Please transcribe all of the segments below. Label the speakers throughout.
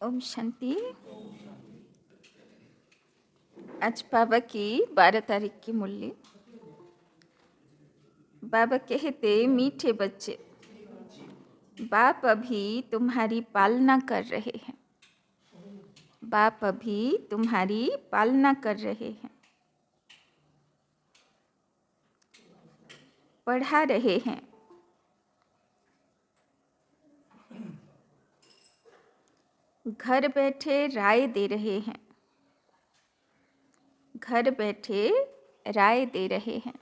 Speaker 1: ओम शांति। आज बाबा की 12 तारीख की मुरली। बाबा कहते, मीठे बच्चे, बाप अभी तुम्हारी पालना कर रहे हैं। बाप अभी तुम्हारी पालना कर रहे हैं, पढ़ा रहे हैं, घर बैठे राय दे रहे हैं। घर बैठे राय दे रहे हैं,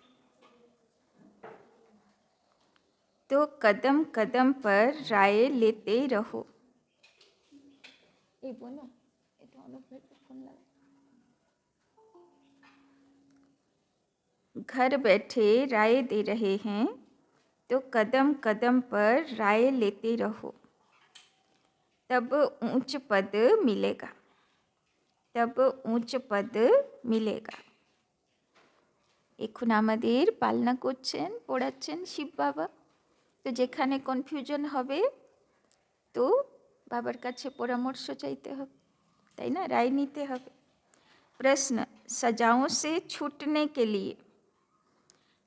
Speaker 1: तो कदम कदम पर राय लेते रहो। बोलो, घर बैठे राय दे रहे हैं, तो कदम कदम पर राय लेते रहो, तब ऊंच पद मिलेगा। तब ऊंच पद मिलेगा। এখন আমাদের পালনা করছেন, পড়াচ্ছেন শিব বাবা। তো যেখানে কনফিউশন হবে তো বাবার কাছে পরামর্শ চাইতে হবে, তাই না? রায় নিতে হবে। प्रश्न, सजाओं से छूटने के लिए,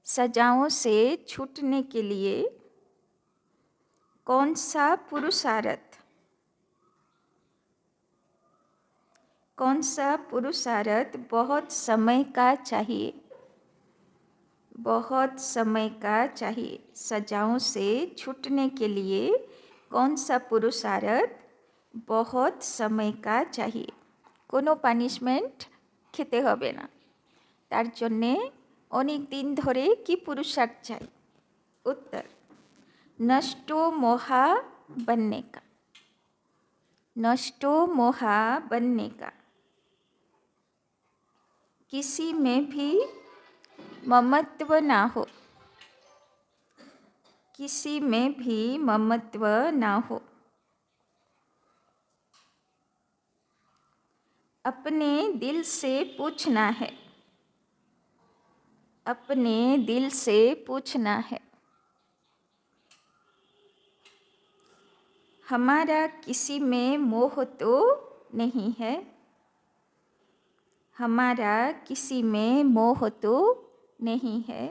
Speaker 1: सजाओं से छूटने के लिए कौन सा पुरुषार्थ, कौन सा पुरुषार्थ बहुत समय का चाहिए? बहुत समय का चाहिए। सजाओं से छूटने के लिए कौन सा पुरुषार्थ बहुत समय का चाहिए? কোনো পানিশমেন্ট খেতে হবে না, তার জন্যে অনেক দিন ধরে কি পুরুষার্থ চাই? उत्तर, नष्टो मोहा बनने का। नष्टो मोहा बनने का। किसी में भी ममत्व ना हो, किसी में भी ममत्व ना हो। अपने दिल से पूछना है, अपने दिल से पूछना है। हमारा किसी में मोह तो नहीं है, हमारा किसी में मोह तो नहीं है।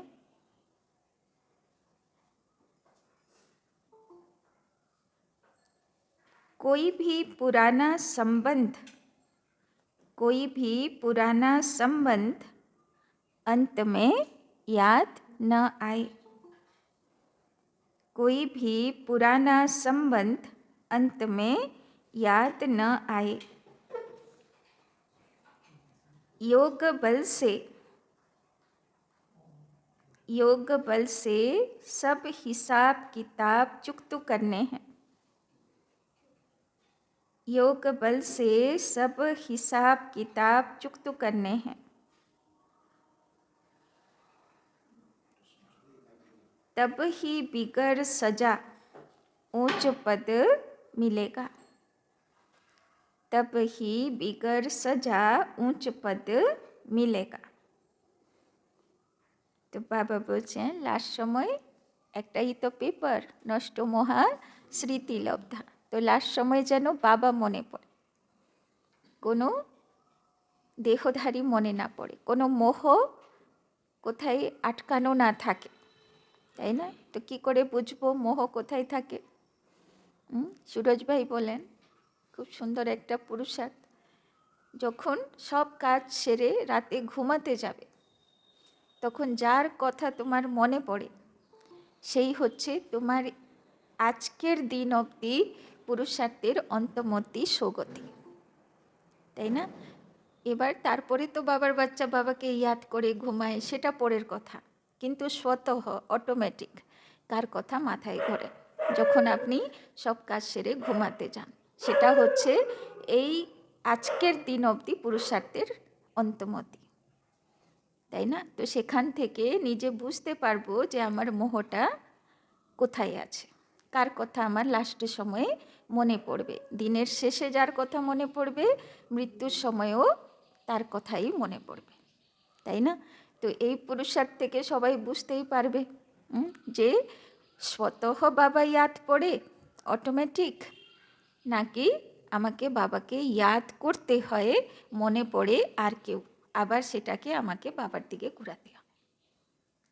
Speaker 1: कोई भी पुराना संबंध, कोई भी पुराना संबंध अंत में याद न आए। कोई भी पुराना संबंध अंत में याद न आए। योग बल से, योग बल से सब हिसाब किताब चुकता करने हैं। योग बल से सब हिसाब किताब चुकता करने हैं। तब ही बिगर सजा ऊंच पद मिलेगा। तब ही बिगर सजा ऊंच पद मिलेगा। तो बाबा बोलছেন लास्ट समय একটাই তো পেপার, নষ্ট মহা স্মৃতি লব্ধা। তো লাস্ট সময় যেন বাবা মনে পড়ে, কোনো দেহধারী মনে না পড়ে, কোনো মোহ কোথায় আটকানো না থাকে, তাই না? তো কি করে বুঝবো মোহ কোথায় থাকে? সুরজ ভাই বলেন, খুব সুন্দর একটা পুরুষার্থ। যখন সব কাজ সেরে রাতে ঘুমাতে যাবে, তখন যার কথা তোমার মনে পড়ে সেই হচ্ছে তোমার আজকের দিন অবধি পুরুষার্থের অন্তর্মতি সগতি, তাই না? এবার তারপরে তো বাবার বাচ্চা বাবাকে ইয়াদ করে ঘুমায়, সেটা পরের কথা। কিন্তু স্বতঃ অটোমেটিক কার কথা মাথায় ঘোরে যখন আপনি সব কাজ সেরে ঘুমাতে যান, সেটা হচ্ছে এই আজকের দিন অবধি পুরুষার্থের অন্তর্মতি, তাই না? তো সেখান থেকে নিজে বুঝতে পারবো যে আমার মোহটা কোথায় আছে, কার কথা আমার লাস্টের সময়ে মনে পড়বে। দিনের শেষে যার কথা মনে পড়বে, মৃত্যুর সময়েও তার কথাই মনে পড়বে, তাই না? তো এই পুরুষার্থ থেকে সবাই বুঝতেই পারবে যে স্বতঃ বাবা ইয়াদ পড়ে অটোমেটিক, নাকি আমাকে বাবাকে ইয়াদ করতে হয়, মনে পড়ে আর কেউ, আবার সেটাকে আমাকে বাবার দিকে ঘোরাতে হয়।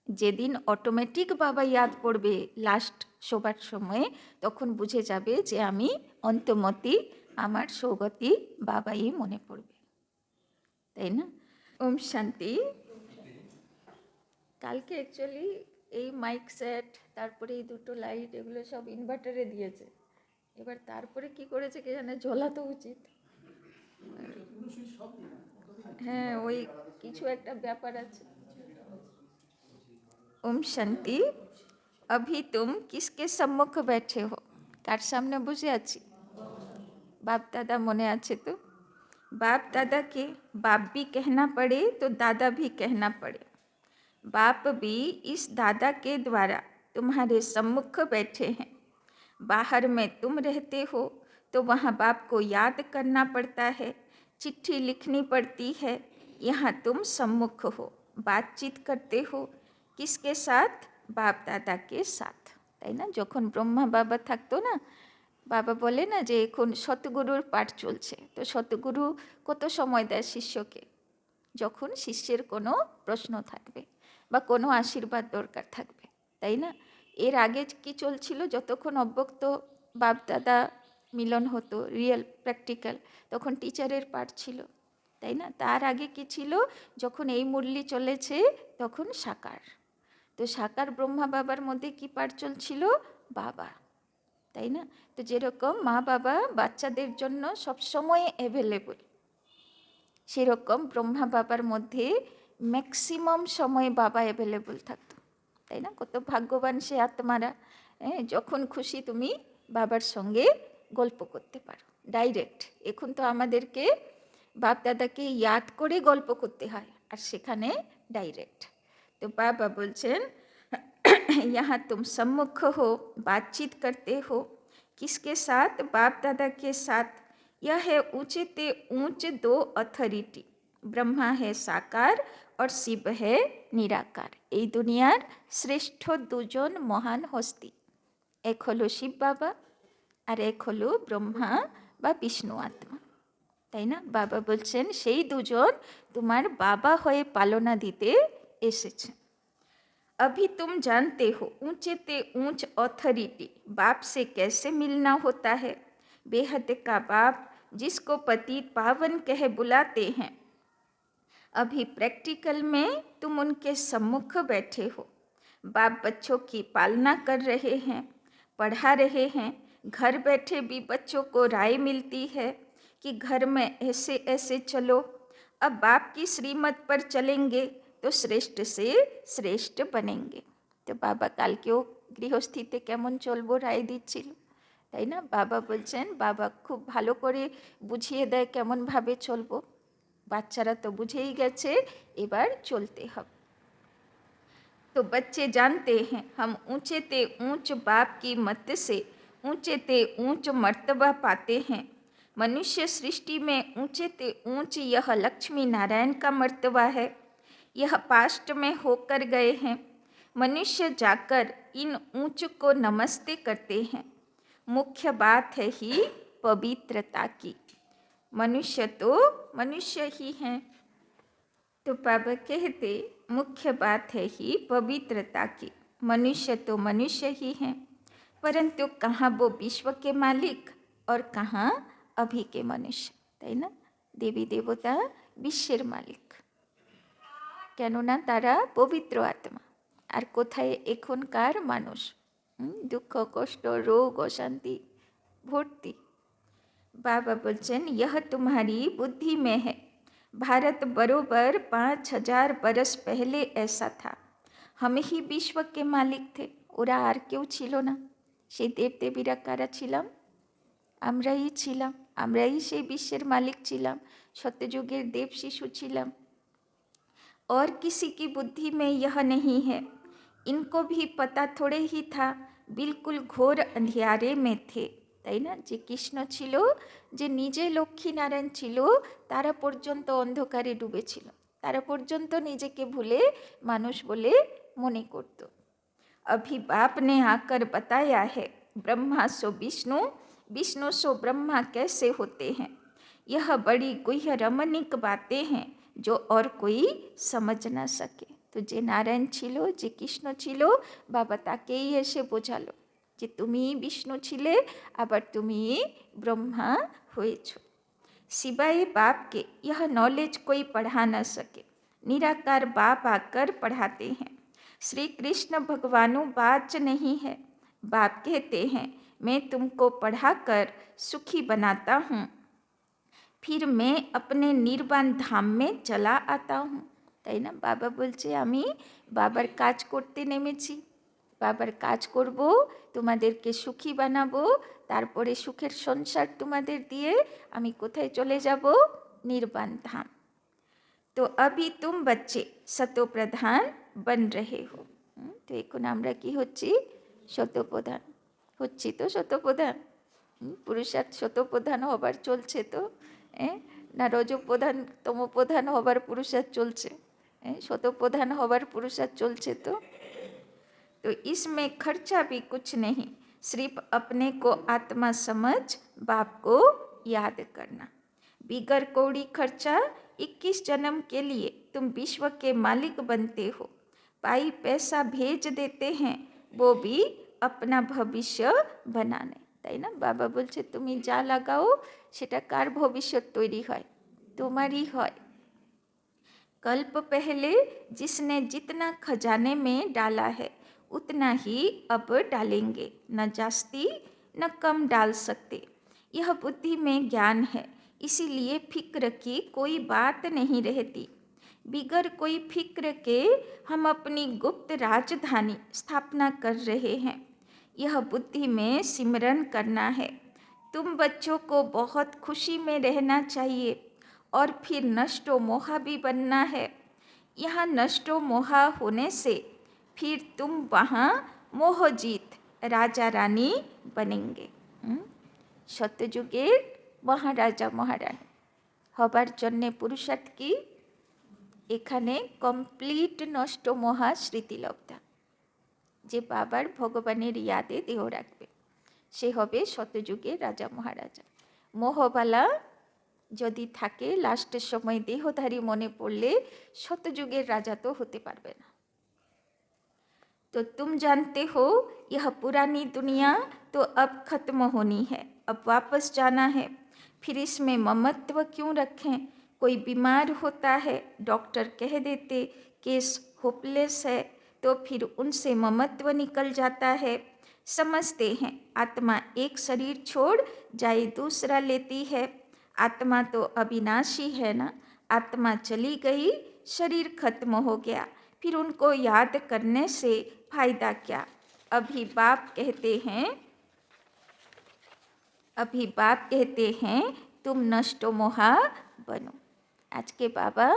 Speaker 1: যেদিন অটোমেটিক বাবা ইয়াদ পড়বে লাস্ট শোবার সময়ে, তখন বুঝে যাবে যে আমি অন্তর্মতি, আমার সৌগতি বাবাই মনে পড়বে, তাই না? ওম শান্তি। কালকে অ্যাকচুয়ালি এই মাইক সেট, তারপরে এই দুটো লাইট, এগুলো সব ইনভার্টারে দিয়েছে। এবার তারপরে কি করেছে কে জানে, জ্বলা তো উচিত। হ্যাঁ, ওই কিছু একটা ব্যাপার আছে। ওম শান্তি। अभी तुम किसके सम्मुख बैठे हो? কার সামনে বসে আছি? बाप दादा মনে আছে তো? बाप दादा के बाप भी कहना पड़े तो दादा भी कहना पड़े। बाप भी इस दादा के द्वारा तुम्हारे सम्मुख बैठे हैं। बाहर में तुम रहते हो तो वहाँ बाप को याद करना पड़ता है, चिट्ठी लिखनी पड़ती है। यहाँ तुम सम्मुख हो, बातचीत करते हो। किसके साथ? बाप दादा के साथ, তাই না? যখন ব্রহ্মা বাবা থাকতো না, বাবা বলে না যে এখন সতগুরুর পাঠ চলছে, তো সতগুরু কত সময় দেয় শিষ্যকে? যখন শিষ্যের কোনো প্রশ্ন থাকবে বা কোনো আশীর্বাদ দরকার থাকবে, তাই না? এর আগে কি চলছিল? যতক্ষণ অব্যক্ত বাপ দাদা মিলন হতো, রিয়েল প্র্যাকটিক্যাল, তখন টিচারের পাঠ ছিল, তাই না? তার আগে কি ছিল? যখন এই মুরলি চলেছে তখন সাকার। তো সাকার ব্রহ্মা বাবার মধ্যে কি পাঠ চলছিল? বাবা, তাই না? তো যেরকম মা বাবা বাচ্চাদের জন্য সবসময় অ্যাভেলেবল, সেরকম ব্রহ্মা বাবার মধ্যে ম্যাক্সিমাম সময় বাবা অ্যাভেলেবল থাকতো, তাই না? কত ভাগ্যবান সে আত্মারা, যখন খুশি তুমি বাবার সঙ্গে গল্প করতে পারো ডাইরেক্ট। এখন তো আমাদেরকে বাপ দাদাকে ইয়াদ করে গল্প করতে হয়, আর সেখানে ডাইরেক্ট। তো বাবা বলছেন यहाँ तुम सम्मुख हो, बातचीत करते हो। किसके साथ? बाप दादा के साथ। यह है ऊंचे ते ऊंच दो अथॉरिटी, ब्रह्मा है साकार और शिव है निराकार। এই দুনিয়ার শ্রেষ্ঠ দুজন মহান হস্তি, এক হলো শিব বাবা আর এক হলো ব্রহ্মা বা বিষ্ণু আত্মা, তাই না? বাবা বলছেন সেই দুজন তোমার বাবা হয়ে পালনা দিতে এসেছে। अभी तुम जानते हो ऊंचे ते ऊंच अथॉरिटी बाप से कैसे मिलना होता है। बेहद का बाप जिसको पतित पावन कह बुलाते हैं। अभी प्रैक्टिकल में तुम उनके सम्मुख बैठे हो। बाप बच्चों की पालना कर रहे हैं, पढ़ा रहे हैं। घर बैठे भी बच्चों को राय मिलती है कि घर में ऐसे ऐसे चलो। अब बाप की श्रीमत पर चलेंगे তো শ্রেষ্ঠ সে শ্রেষ্ঠ বনেঙ্গে। তো বাবা কালকেও গৃহস্থিতে কেমন চলবো রায় দিচ্ছিল, তাই না? বাবা বলছেন, বাবা খুব ভালো করে বুঝিয়ে দেয় কেমনভাবে চলবো। বাচ্চারা তো বুঝেই গেছে, এবার চলতে হবে। तो बच्चे जानते हैं हम ऊंचे ते ऊंच बाप की मत से ऊंचे ते ऊंच मर्तबा पाते हैं। मनुष्य सृष्टि में ऊंचे ते ऊंच यह लक्ष्मी नारायण का मर्तबा है। यह पास्ट में होकर गए हैं। मनुष्य जाकर इन ऊंच को नमस्ते करते हैं। मुख्य बात है ही पवित्रता की। मनुष्य तो मनुष्य ही हैं। तो बाबा कहते मुख्य बात है ही पवित्रता की। मनुष्य तो मनुष्य ही हैं, परंतु कहाँ वो विश्व के मालिक और कहाँ अभी के मनुष्य, ताई ना? देवी देवता विश्वेर मालिक, কেননা তারা পবিত্র আত্মা। আর কোথায় এখনকার মানুষ? দুঃখ কষ্ট রোগ অশান্তি ভর্তি। বাবা বলছেন यह तुम्हारी बुद्धि में है। भारत बरोबर 5000 बरस पहले ऐसा था। हम ही विश्व के मालिक थे, ওরা আর কেউ ছিল না। সেই দেবদেবীরা কারা ছিলাম? আমরাই ছিলাম, আমরাই সেই বিশ্বের মালিক ছিলাম, সত্যযুগের দেব শিশু ছিলাম। और किसी की बुद्धि में यह नहीं है। इनको भी पता थोड़े ही था, बिल्कुल घोर अंधियारे में थे, তাই না? যে কৃষ্ণ ছিল, যে নিজে লক্ষ্মীনারায়ণ ছিল, তারা পর্যন্ত অন্ধকারে ডুবেছিল, তারা পর্যন্ত নিজেকে ভুলে মানুষ বলে মনে করত। अभी बाप ने आकर बताया है ब्रह्मा सो विष्णु, विष्णु सो ब्रह्मा कैसे होते हैं। यह बड़ी गुह्य रमणीक बातें हैं जो और कोई समझ ना सके। तो जे नारायण छिलो, जे কৃষ্ণ ছিল, বাবা তাকেই এসে বোঝালো যে তুমি বিষ্ণু ছিলে, আবার তুমি ব্রহ্মা হয়েছো। सिवाय बाप के यह नॉलेज कोई पढ़ा न सके। निराकार बाप आकर पढ़ाते हैं। श्री कृष्ण भगवानुवाच नहीं है। बाप कहते हैं मैं तुमको पढ़ाकर सुखी बनाता हूँ, फिर मैं अपने निर्वाण धाम में चला आता हूँ। তাই না, বাবা বলছে আমি বাবার কাজ করতে নেমেছি, বাবার কাজ করব, তোমাদেরকে সুখী বানাবো, তারপরে সুখের সংসার তোমাদের দিয়ে আমি কোথায় চলে যাব, নির্বাণ ধাম। তো अभी तुम बच्चे सतोप्रधान बन रहे हो। তো এখন আমরা কি হচ্ছি, শতপ্রধান হচ্ছি। তো শতপ্রধান পুরুষার্থ শতপ্রধান হবার চলছে তো, না রজপ্রধান তমপ্রধান হবার পুরুষার্থ চলছে, শতপ্রধান হবার পুরুষার্থ চলছে। तो इसमें खर्चा भी कुछ नहीं, सिर्फ अपने को आत्मा समझ बाप को याद करना। बिगर कौड़ी खर्चा 21 जन्म के लिए तुम विश्व के मालिक बनते हो। पाई पैसा भेज देते हैं वो भी अपना भविष्य बनाने। তাই না, বাবা বলছে তুমি যা লাগাও সেটা কার ভবিষ্যৎ তৈরি হয়, তোমারই হয়। कल्प पहले जिसने जितना खजाने में डाला है उतना ही अब डालेंगे, न जास्ती न कम डाल सकते। यह बुद्धि में ज्ञान है, इसीलिए फिक्र की कोई बात नहीं रहती। बिगर कोई फिक्र के हम अपनी गुप्त राजधानी स्थापना कर रहे हैं। यह बुद्धि में सिमरन करना है। तुम बच्चों को बहुत खुशी में रहना चाहिए और फिर नष्टो मोहा भी बनना है। यहाँ नष्टो मोहा होने से फिर तुम वहाँ मोहजीत राजा रानी बनेंगे। सत्ययुगेर महाराजा महारानी हबार जन्य पुरुषार्थ की एखाने कमप्लीट नष्ट मोहा स्मृतिलब्धा, जे बाबार भगवानेर यादे देह राखबे से हबे शतयुगेर राजा महाराजा। मोहबाला যদি থাকে লাস্টের সময় দেহধারী মনে পড়লে শতযুগের রাজা তো হতে পারবে না। तो तुम जानते हो यह पुरानी दुनिया तो अब खत्म होनी है, अब वापस जाना है। फिर इसमें ममत्व क्यों रखें। कोई बीमार होता है, डॉक्टर कह देते केस होपलेस है, तो फिर उनसे ममत्व निकल जाता है। समझते हैं आत्मा एक शरीर छोड़ जाए दूसरा लेती है। आत्मा तो अविनाशी है ना, आत्मा चली गई, शरीर खत्म हो गया, फिर उनको याद करने से फायदा क्या। अभी बाप कहते हैं तुम नष्ट मोहा बनो। आज के बाबा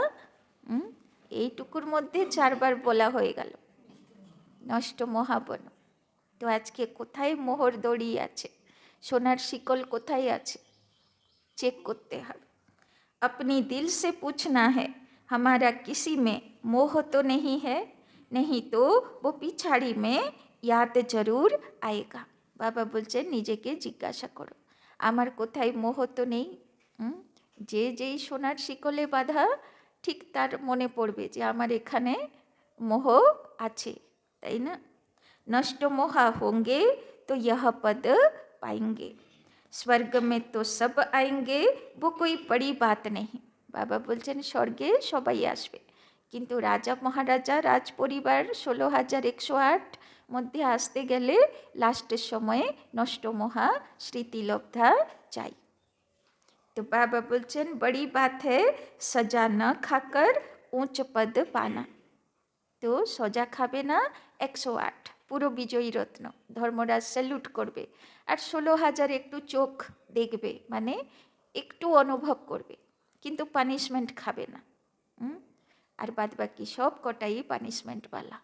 Speaker 1: এইটুকুর মধ্যে 4 বার বলা হয়ে গেল নষ্ট মোহা বনো। তো আজকে কোথায় মোহর দড়ি আছে, সোনার শিকল কোথায় আছে चेक करते हैं। अपनी दिल से पूछना है हमारा किसी में मोह तो नहीं है, नहीं तो वो पिछाड़ी में याद जरूर आएगा। बाबा बोलছেন নিজেকে জিজ্ঞাসা করো আমার কোথায় মোহ তো নেই। যে যেই সোনার শিকলে বাঁধা ঠিক তার মনে পড়বে যে আমার এখানে মোহ আছে, তাই না। नष्ट मोहा होंगे तो यह पद पाएंगे, स्वर्ग में तो सब आएंगे, वो कोई बड़ी बात नहीं। बाबा बोलছেন স্বর্গে সবাই আসবে, কিন্তু রাজা মহারাজা রাজ পরিবার 16,108 মধ্যে আসতে গেলে লাস্টের সময়ে নষ্ট মহা স্মৃতিলব্ধা চাই। तो बाबा बोलছেন बड़ी बात है सजा न खाकर ऊंच पद पाना। तो सजा खाবে না 108 পুরো বিজয়ী রত্ন, ধর্মরাজ স্যালুট করবে, আর 16,000 একটু চোখ দেখবে, মানে একটু অনুভব করবে, কিন্তু পানিশমেন্ট খাবে না। আর বাদ বাকি সব কটাই পানিশমেন্টওয়ালা।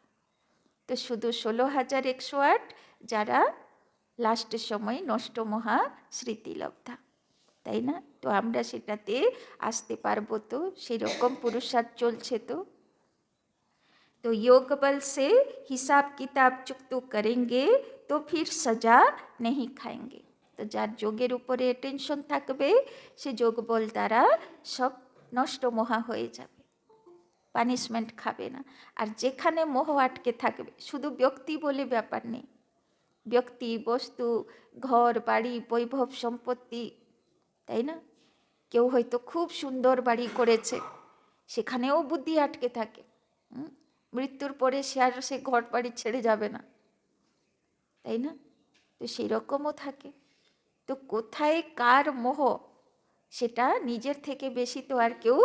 Speaker 1: তো শুধু 16,108 যারা লাস্টের সময় নষ্ট মহা স্মৃতিলব্ধা, তাই না। তো আমরা সেটাতে আসতে পারবো তো, সেরকম পুরুষার্থ চলছে तो योग बल से हिसाब किताब चुकतो करेंगे तो फिर सजा नहीं खाएंगे। তো যার যোগের উপরে টেনশন থাকবে সে যোগ বল দ্বারা সব নষ্ট মহা হয়ে যাবে, পানিশমেন্ট খাবে না। আর যেখানে মোহ আটকে থাকবে, শুধু ব্যক্তি বলে ব্যাপার নেই, ব্যক্তি, বস্তু, ঘর বাড়ি, বৈভব সম্পত্তি, তাই না? কেউ হয়তো খুব সুন্দর বাড়ি করেছে, সেখানেও বুদ্ধি আটকে থাকে। মৃত্যুর পরে সে ঘর বাড়ি ছেড়ে যাবে না, তাই না? তো সেই রকমও থাকে। তো কোথায় কার মোহ, সেটা নিজের থেকে বেশি তো আর কেউ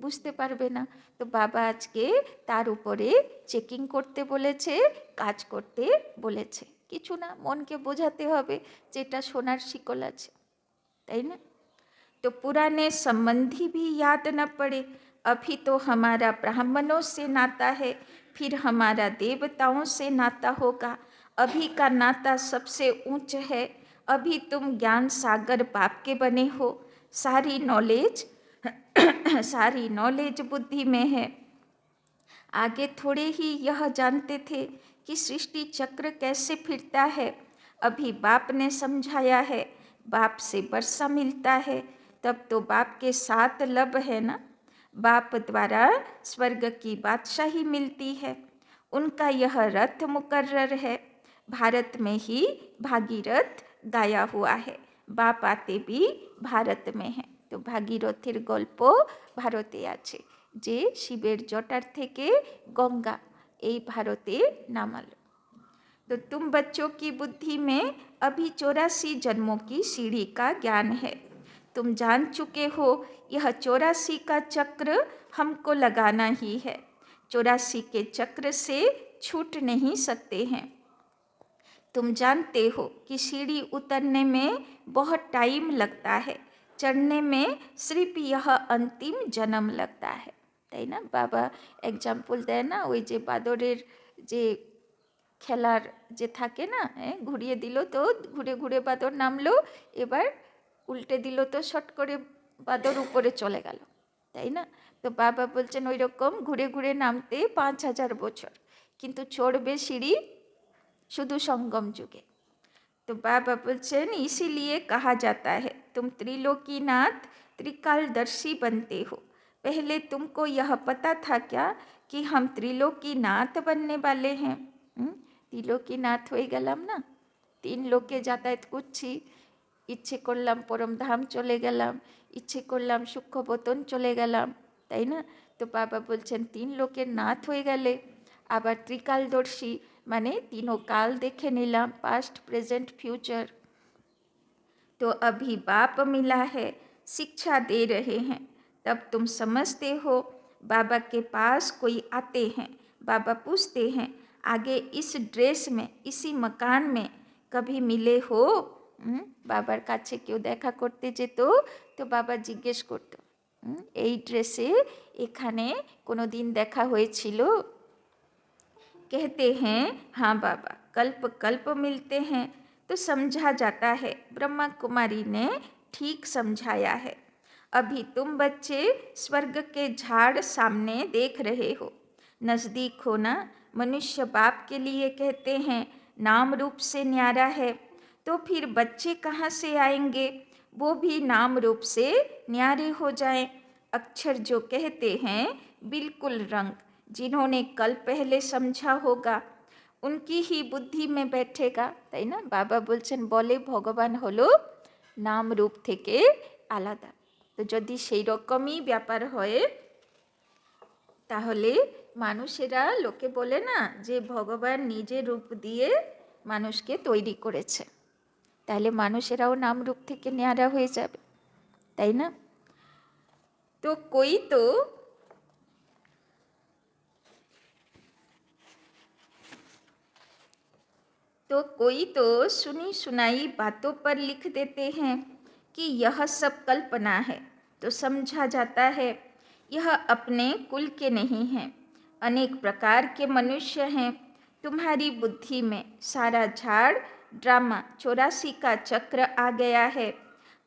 Speaker 1: বুঝতে পারবে না। তো বাবা আজকে তার উপরে চেকিং করতে বলেছে, কাজ করতে বলেছে। কিছু না, মনকে বোঝাতে হবে যেটা সোনার শিকল আছে, তাই না? तो पुराने संबंधी भी याद न पड़े। अभी तो हमारा ब्राह्मणों से नाता है, फिर हमारा देवताओं से नाता होगा। अभी का नाता सबसे ऊंच है। अभी तुम ज्ञान सागर बाप के बने हो। सारी नॉलेज बुद्धि में है। आगे थोड़े ही यह जानते थे कि सृष्टि चक्र कैसे फिरता है। अभी बाप ने समझाया है। बाप से वर्षा मिलता है, तब तो बाप के 7 लब है ना। बाप द्वारा स्वर्ग की बादशाही मिलती है। उनका यह रथ मुकर्रर है। भारत में ही भागीरथ गाया हुआ है। बाप आते भी भारत में है। तो भागीरथीर गल्प भारते आछे, যে শিবের জটার থেকে গঙ্গা এই ভারতে নামালো। तो तुम बच्चों की बुद्धि में अभी 84 जन्मों की सीढ़ी का ज्ञान है। तुम जान चुके हो यह 84 का चक्र हमको लगाना ही है। 84 के चक्र से छूट नहीं सकते हैं। तुम जानते हो कि सीढ़ी उतरने में बहुत टाइम लगता है, चढ़ने में सिर्फ यह अंतिम जन्म लगता है, তাই না? বাবা এক্সাম্পল দেয় না, ওই যে বাদরের যে খেলার যে থাকে না, ঘুরিয়ে দিল তো ঘুরে ঘুরে বাদর নামলো, এবার উল্টে দিল তো শট করে বাদর উপরে চলে গেল, তাই না? তো বাবা বলছেন ওই রকম ঘুরে ঘুরে নামতে 5000 বছর, কিন্তু চড়বে সিঁড়ি শুধু সঙ্গম যুগে। तो बाबा बोलचन इसीलिए कहा जाता है तुम त्रिलोकीनाथ त्रिकालदर्शी बनते हो। पहले तुमको यह पता था क्या कि हम त्रिलोकीनाथ बनने वाले हैं? त्रिलोकीनाथ হয়ে গেলাম না, 3 লোকে যাতায়াত করছি, ইচ্ছে করলাম পরমধাম চলে গেলাম, ইচ্ছে করলাম সূক্ষ্মবতন চলে গেলাম, তাই না? তো বাবা বলছেন 3 লোকের নাথ হয়ে গেলে আবার ত্রিকালদর্শী, माने तीनों काल देखे नीलाम, पास्ट प्रेजेंट फ्यूचर। तो अभी बाप मिला है, शिक्षा दे रहे हैं, तब तुम समझते हो। बाबा के पास कोई आते हैं, बाबा पूछते हैं आगे इस ड्रेस में इसी मकान में कभी मिले हो? बाबार काछे क्यों देखा करते जेतो तो बाबा जिज्ञेस करतो এই ড্রেসে এখানে কোনো দিন দেখা হয়েছিল? कहते हैं हाँ बाबा, कल्प कल्प मिलते हैं। तो समझा जाता है ब्रह्मा कुमारी ने ठीक समझाया है। अभी तुम बच्चे स्वर्ग के झाड़ सामने देख रहे हो, नज़दीक होना मनुष्य बाप के लिए कहते हैं नाम रूप से न्यारा है। तो फिर बच्चे कहाँ से आएंगे? वो भी नाम रूप से न्यारे हो जाएं। अक्षर जो कहते हैं बिल्कुल रंग, जिन्होंने कल पहले समझा होगा उनकी ही बुद्धि में बैठेगा, তাই না? বাবা বলছেন বলে ভগবান হলো নাম রূপ থেকে আলাদা। তো যদি সেই রকমই ব্যাপার হয় তাহলে মানুষেরা, লোকে বলে না যে ভগবান নিজের রূপ দিয়ে মানুষকে তৈরি করেছে, তাহলে মানুষেরাও নাম রূপ থেকে ন্যাড়া হয়ে যাবে, তাই না? তো कोई तो सुनी सुनाई बातों पर लिख देते हैं कि यह सब कल्पना है। तो समझा जाता है यह अपने कुल के नहीं हैं, अनेक प्रकार के मनुष्य हैं। तुम्हारी बुद्धि में सारा झाड़ ड्रामा 84 का चक्र आ गया है।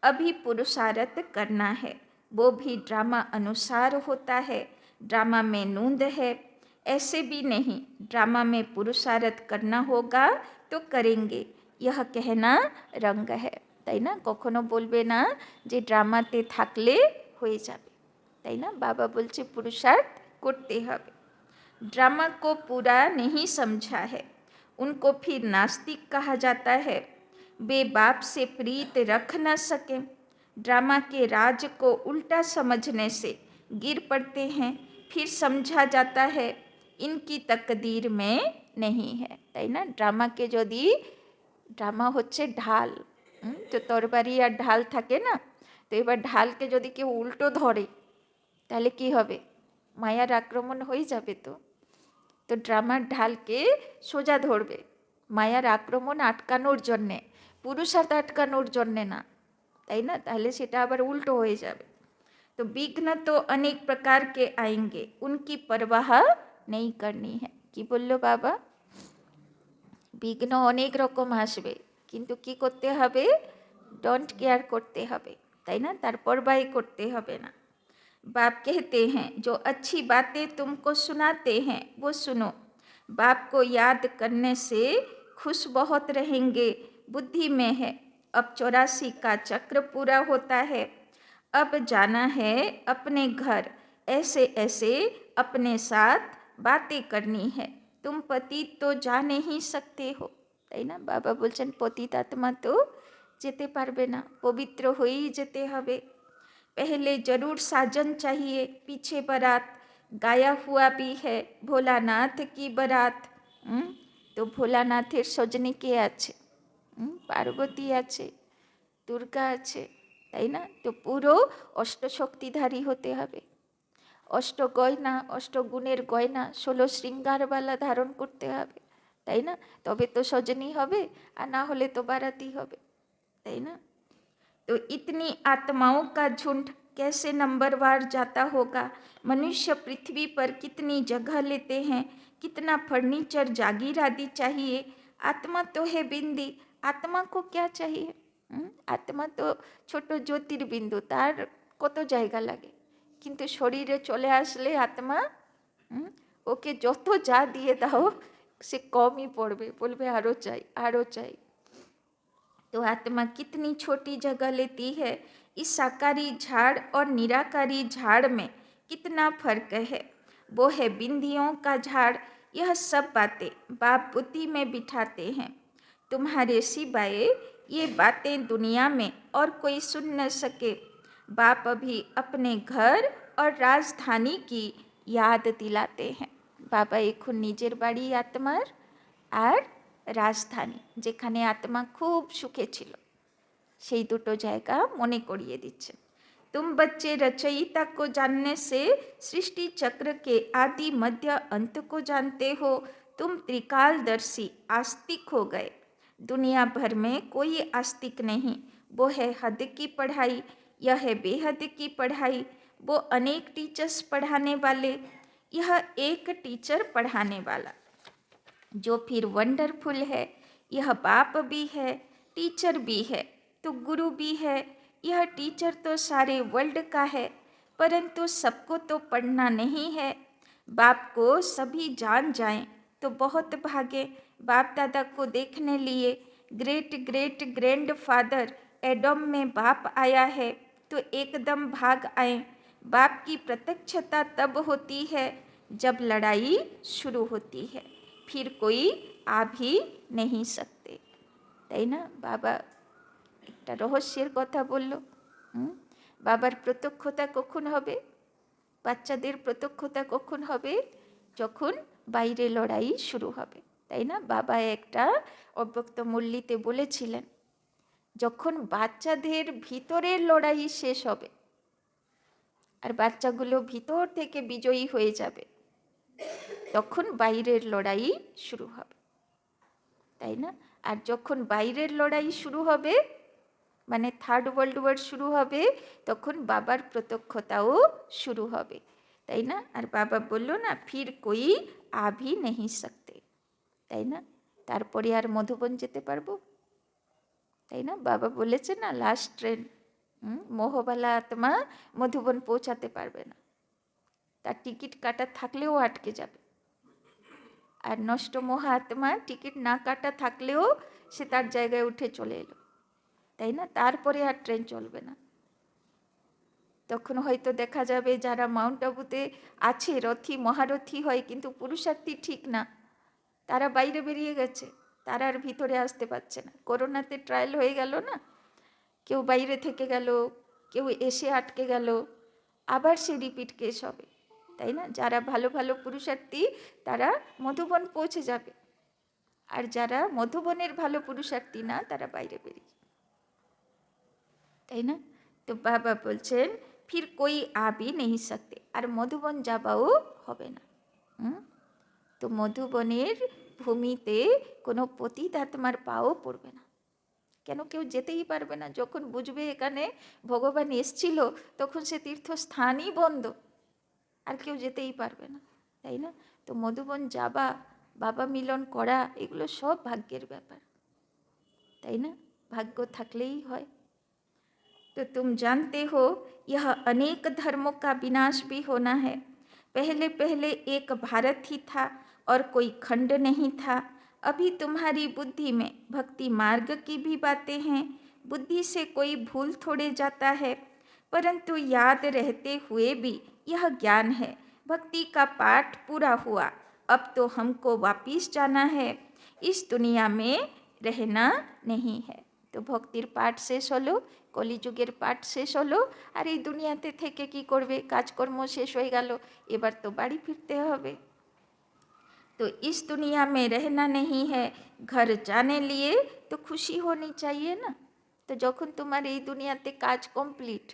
Speaker 1: अभी पुरुषार्थ करना है, वो भी ड्रामा अनुसार होता है। ड्रामा में नूंद है, ऐसे भी नहीं ड्रामा में पुरुषार्थ करना होगा तो करेंगे, यह कहना रंग है। তাই না? কখনো বলবে না যে ড্রামাতে থাকলে হয়ে যাবে, তাই না? বাবা বলছে পুরুষার্থ করতে হবে। ड्रामा को पूरा नहीं समझा है उनको फिर नास्तिक कहा जाता है। वे बाप से प्रीत रख न सके, ड्रामा के राज को उल्टा समझने से गिर पड़ते हैं। फिर समझा जाता है इनकी तकदीर में नहीं है, তাই না? ড্রামাকে যদি, ড্রামা হচ্ছে ঢাল, তো তরবারি আর ঢাল থাকে না, তো এবার ঢালকে যদি কেউ উল্টো ধরে তাহলে কি হবে? মায়ার আক্রমণ হয়ে যাবে। তো ড্রামার ঢালকে সোজা ধরবে, মায়ার আক্রমণ আটকানোর জন্যে, পুরুষার্থ আটকানোর জন্যে না, তাই না? তাহলে সেটা আবার উল্টো হয়ে যাবে। तो विघ्न तो अनेक प्रकार के आएंगे उनकी परवाह नहीं करनी है। কি বললো বাবা? বিঘ্ন অনেক রকম আসবে, কিন্তু কি করতে হবে? ডোন্ট কেয়ার করতে হবে, তাই না? তার পরবাই করতে হবে না। बाप कहते हैं जो अच्छी बातें तुमको सुनाते हैं वो सुनो, बाप को याद करने से खुश बहुत रहेंगे, बुद्धि में है। अब 84 का चक्र पूरा होता है, अब जाना है अपने घर, ऐसे ऐसे अपने साथ बातें करनी है। तुम पतित तो जा नहीं सकते हो, তাই না? বাবা বলছেন পতিত আত্মা তো যেতে পারবে না, পবিত্র হয়েই যেতে হবে। पहले जरूर साजन चाहिए, पीछे बारात गाया हुआ भी है भोलानाथ की बारात। তো ভোলানাথের সজনী কে আছে? পার্বতী আছে, দুর্গা আছে, তাই না? তো পুরো অষ্টশক্তিধারী হতে হবে, অষ্ট গয়না, অষ্টগুণের গয়না, 16 শৃঙ্গারবালা ধারণ করতে হবে, তাই না? তবে তো সজনী হবে, আর না হলে তো বারাতি হবে, তাই না? तो इतनी आत्माओं का झुंड कैसे नंबरवार जाता होगा। मनुष्य पृथ्वी पर कितनी जगह लेते हैं, कितना फर्नीचर जागीर आदि चाहिए। आत्मा तो है बिंदी, आत्मा को क्या चाहिए? आत्मा तो छोटो ज्योतिर्बिंदु, तार কত জায়গা লাগে, কিন্তু শরীরে চলে আসলে আত্মা, ওকে যত যা দিয়ে দাও সে কমই পড়বে, বলবে আরও চাই, আরও চাই। तो आत्मा कितनी छोटी जगह लेती है। इस साकारी झाड़ और निराकारी झाड़ में कितना फर्क है। वो है बिंदियों का झाड़। यह सब बातें बाप बुद्धि में बिठाते हैं। तुम्हारे सिवाय ये बातें दुनिया में और कोई सुन न सके। बाप अभी अपने घर और राजधानी की याद दिलाते हैं। बाबा এখন নিজের বাড়ি আত্মার আর রাজধানী, যেখানে আত্মা খুব সুখে ছিল, সেই দুটো জায়গা মনে করিয়ে দিচ্ছেন। तुम बच्चे रचयिता को जानने से सृष्टि चक्र के आदि मध्य अंत को जानते हो। तुम त्रिकालदर्शी आस्तिक हो गए। दुनिया भर में कोई आस्तिक नहीं, वो है हद की पढ़ाई, यह है बेहद की पढ़ाई। वो अनेक टीचर्स पढ़ाने वाले, यह एक टीचर पढ़ाने वाला, जो फिर वंडरफुल है। यह बाप भी है, टीचर भी है, तो गुरु भी है। यह टीचर तो सारे वर्ल्ड का है, परंतु सबको तो पढ़ना नहीं है। बाप को सभी जान जाएं तो बहुत भागे। बाप दादा को देखने लिए great great grand father Adam में बाप आया है, तो एकदम भाग आए। बाप की प्रत्यक्षता तब होती है जब लड़ाई शुरू होती है, फिर कोई आ भी नहीं सकते, তাই না? বাবা একটা রহস্যের কথা বলল। বাবার প্রত্যক্ষতা কখন হবে? বাচ্চাদের প্রত্যক্ষতা কখন হবে? যখন বাইরে লড়াই শুরু হবে, তাই না? বাবা একটা অব্যক্ত মুরলিতে বলেছিলেন, যখন বাচ্চাদের ভিতরের লড়াই শেষ হবে আর বাচ্চাগুলো ভিতর থেকে বিজয়ী হয়ে যাবে, তখন বাইরের লড়াই শুরু হবে, তাই না? আর যখন বাইরের লড়াই শুরু হবে, মানে থার্ড ওয়ার্ল্ড ওয়ার শুরু হবে, তখন বাবার প্রত্যক্ষতাও শুরু হবে, তাই না? আর বাবা বলল না, ফির কোই আ ভি নেহি সকতে, তাই না? তারপরে আর মধুবন যেতে পারবো, তাই না? বাবা বলেছে না, লাস্ট ট্রেন, মোহবালা আত্মা মধুবন পৌঁছাতে পারবে না, তার টিকিট কাটা থাকলেও আটকে যাবে। আর নষ্ট মহা আত্মা টিকিট না কাটা থাকলেও সে তার জায়গায় উঠে চলে এলো, তাই না? তারপরে আর ট্রেন চলবে না। তখন হয়তো দেখা যাবে যারা মাউন্ট আবুতে আছে, রথী মহারথী হয় কিন্তু পুরুষার্থী ঠিক না, তারা বাইরে বেরিয়ে গেছে, তারা আর ভিতরে আসতে পারছে না। করোনাতে ট্রায়াল হয়ে গেল না, কেউ বাইরে থেকে গেল, কেউ এসে আটকে গেল, আবার সে রিপিট কেস হবে, তাই না? যারা ভালো ভালো পুরুষার্থী তারা মধুবন পৌঁছে যাবে, আর যারা মধুবনের ভালো পুরুষার্থী না তারা বাইরে বেরিয়ে, তাই না? তো বাবা বলছেন ফির কই আবি নেই সকতে, আর মধুবন যাবাও হবে না। তো মধুবনের ভূমিতে কোনো পতিত আত্মার পাও পড়বে না। কেন? কেউ যেতেই পারবে না। যখন বুঝবে এখানে ভগবান এসছিল তখন সে তীর্থস্থানই বন্ধ, আর কেউ যেতেই পারবে না, তাই না? তো মধুবন যাবা, বাবা মিলন করা, এগুলো সব ভাগ্যের ব্যাপার, তাই না? ভাগ্য থাকলেই হয়। तो तुम जानते हो यह अनेक धर्मों का विनाश भी होना है। पहले पहले एक भारत ही था और कोई खंड नहीं था। अभी तुम्हारी बुद्धि में भक्ति मार्ग की भी बातें हैं। बुद्धि से कोई भूल थोड़े जाता है, परंतु याद रहते हुए भी यह ज्ञान है। भक्ति का पाठ पूरा हुआ, अब तो हमको वापिस जाना है, इस दुनिया में रहना नहीं है। তো ভক্তির পাঠ শেষ হলো, কলিযুগের পাঠ শেষ হলো, আর এই দুনিয়াতে থেকে কি করবে? কাজকর্ম শেষ হয়ে গেল, এবার তো বাড়ি ফিরতে হবে। तो इस दुनिया में रहना नहीं है, घर जाने लिए तो खुशी होनी चाहिए ना। তো যখন তোমার এই দুনিয়াতে কাজ কমপ্লিট,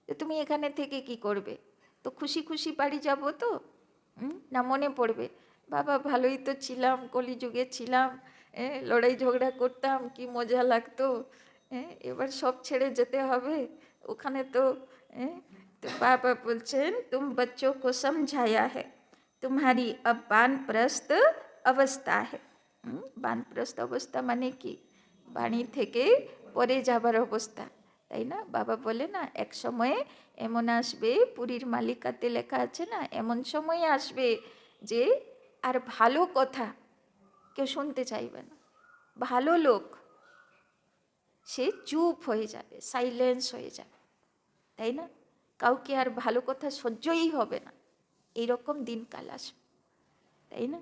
Speaker 1: তো তুমি এখানে থেকে কি করবে? তো খুশি খুশি বাড়ি যাবো তো? না মনে পড়বে বাবা ভালোই তো ছিলাম, কলিযুগে ছিলাম, লড়াই ঝগড়া করতাম, কি মজা লাগতো, এবার সব ছেড়ে যেতে হবে ওখানে তো। তো বাবা বলছেন তুম বচ্চো কো সমঝায়া है, तुम्हारी अब বানপ্রস্থ অবস্থা है। বানপ্রস্থ অবস্থা মানে কি? বাণী থেকে পরে যাবার অবস্থা, তাই না? বাবা বলে না এক সময়ে এমন আসবে, পুরীর মালিকাতে লেখা আছে না, এমন সময় আসবে যে আর ভালো কথা কেউ শুনতে চাইবে না। ভালো লোক সে চুপ হয়ে যাবে, সাইলেন্স হয়ে যাবে, তাই না? কাউকে আর ভালো কথা সহ্যই হবে না, এইরকম দিনকাল আসবে, তাই না?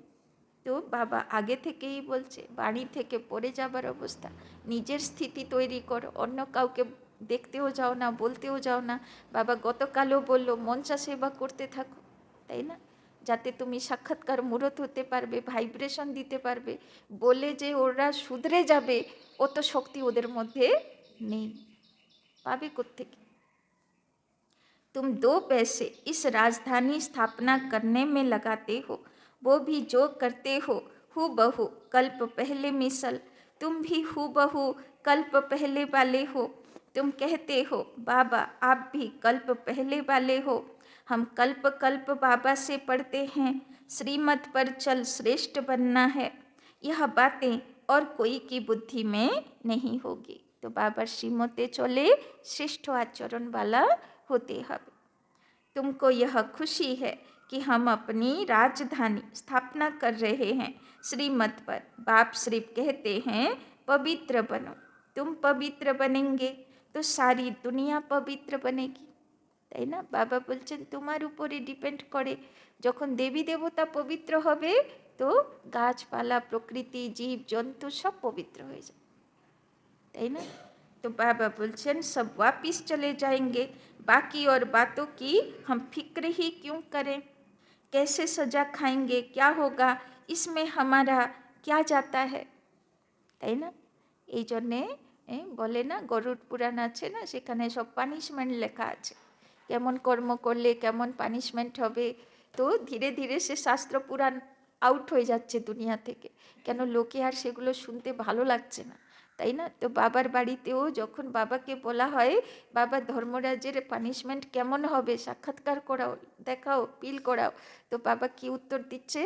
Speaker 1: তো বাবা আগে থেকেই বলছে বাণী থেকে পড়ে যাবার অবস্থা, নিজের স্থিতি তৈরি করো, অন্য কাউকে দেখতেও যাও না, বলতেও যাও না। বাবা গতকালও বললো মনসা সেবা করতে থাকো, তাই না? যাতে তুমি সাক্ষাৎকার মূরত হতে পারবে, ভাইব্রেশন দিতে পারবে। বলে যে ওরা শুধরে যাবে অত শক্তি ওদের মধ্যে নেই, পাবে কোত্থেকে? तुम 2 पैसे इस राजधानी स्थापना करने में लगाते हो, वो भी जो करते हो हूबहू कल्प पहले मिसल, तुम भी हूबहू कल्प पहले वाले हो। तुम कहते हो बाबा आप भी कल्प पहले वाले हो, हम कल्प कल्प बाबा से पढ़ते हैं, श्रीमत पर चल श्रेष्ठ बनना है। यह बातें और कोई की बुद्धि में नहीं होगी। तो बाबा श्रीमते चले श्रेष्ठ आचरण वाला होते হবে। तुमको यह खुशी है कि हम अपनी राजधानी स्थापना कर रहे हैं श्रीमत पर। बाप सिर्फ कहते हैं पवित्र बनो, तुम पवित्र बनेंगे तो सारी दुनिया पवित्र बनेगी, তাই না? বাবা বলছেন তোমার উপরে ডিপেন্ড করে, যখন দেবী দেবতা পবিত্র হবে তো গাছপালা, প্রকৃতি, জীব জন্তু সব পবিত্র হয়ে যায়, তাই না? तो बाबा बोलचन सब वापिस चले जाएंगे, बाकी और बातों की हम फिक्र ही क्यों करें, कैसे सजा खाएंगे, क्या होगा, इसमें हमारा क्या जाता है, তাই না? এই জন্যে বলে না গরুড় পুরাণ আছে না, সেখানে সব পানিশমেন্ট লেখা আছে, কেমন কর্ম করলে কেমন পানিশমেন্ট হবে। তো ধীরে ধীরে সে শাস্ত্র পুরাণ আউট হয়ে যাচ্ছে দুনিয়া থেকে, কেন লোকে আর সেগুলো শুনতে ভালো লাগছে না, তাই না? তো বাবার বাড়িতেও যখন বাবাকে বলা হয় বাবা ধর্মরাজের পানিশমেন্ট কেমন হবে, সাক্ষাৎকার করাও, দেখাও, পিল করাও, তো বাবা কি উত্তর দিচ্ছে?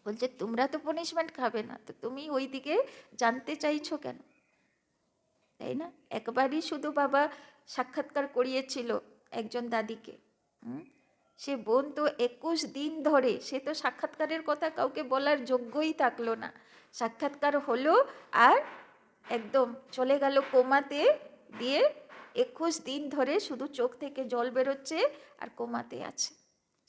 Speaker 1: বলছে তোমরা তো পানিশমেন্ট খাবে না, তো তুমি ওই দিকে জানতে চাইছো কেন, তাই না? একবারই শুধু বাবা সাক্ষাৎকার করিয়েছিল একজন দাদিকে, সে বোন তো 21 দিন ধরে, সে তো সাক্ষাৎকারের কথা কাউকে বলার যোগ্যই থাকলো না, সাক্ষাৎকার হলো আর একদম চলে গেল কোমাতে, দিয়ে 21 দিন ধরে শুধু চোখ থেকে জল বেরোচ্ছে আর কোমাতে আছে।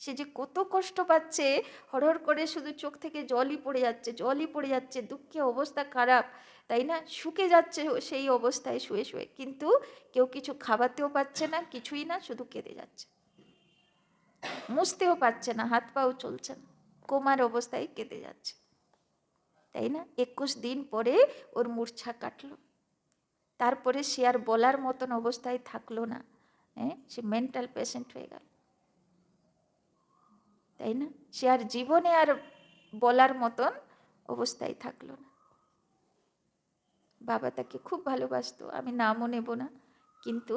Speaker 1: সে যে কত কষ্ট পাচ্ছে, হড়হড় করে শুধু চোখ থেকে জলই পড়ে যাচ্ছে, জলই পড়ে যাচ্ছে, দুঃখে অবস্থা খারাপ, তাই না? শুকে যাচ্ছে সেই অবস্থায় শুয়ে শুয়ে, কিন্তু কেউ কিছু খাওয়াতেও পাচ্ছে না, কিছুই না, শুধু কেঁদে যাচ্ছে, মুছতেও পারছে না, হাত পাও চলছে না, কোমার অবস্থায় কেঁদে যাচ্ছে, তাই না? 21 দিন পরে ওর মূর্ছা কাটলো, তারপরে সে আর বলার মতন অবস্থায় থাকলো না, হ্যাঁ, সে মেন্টাল পেশেন্ট হয়ে গেল, তাই না? সে আর জীবনে আর বলার মতন অবস্থায় থাকলো না। বাবা তাকে খুব ভালোবাসতো, আমি নামও নেব না, কিন্তু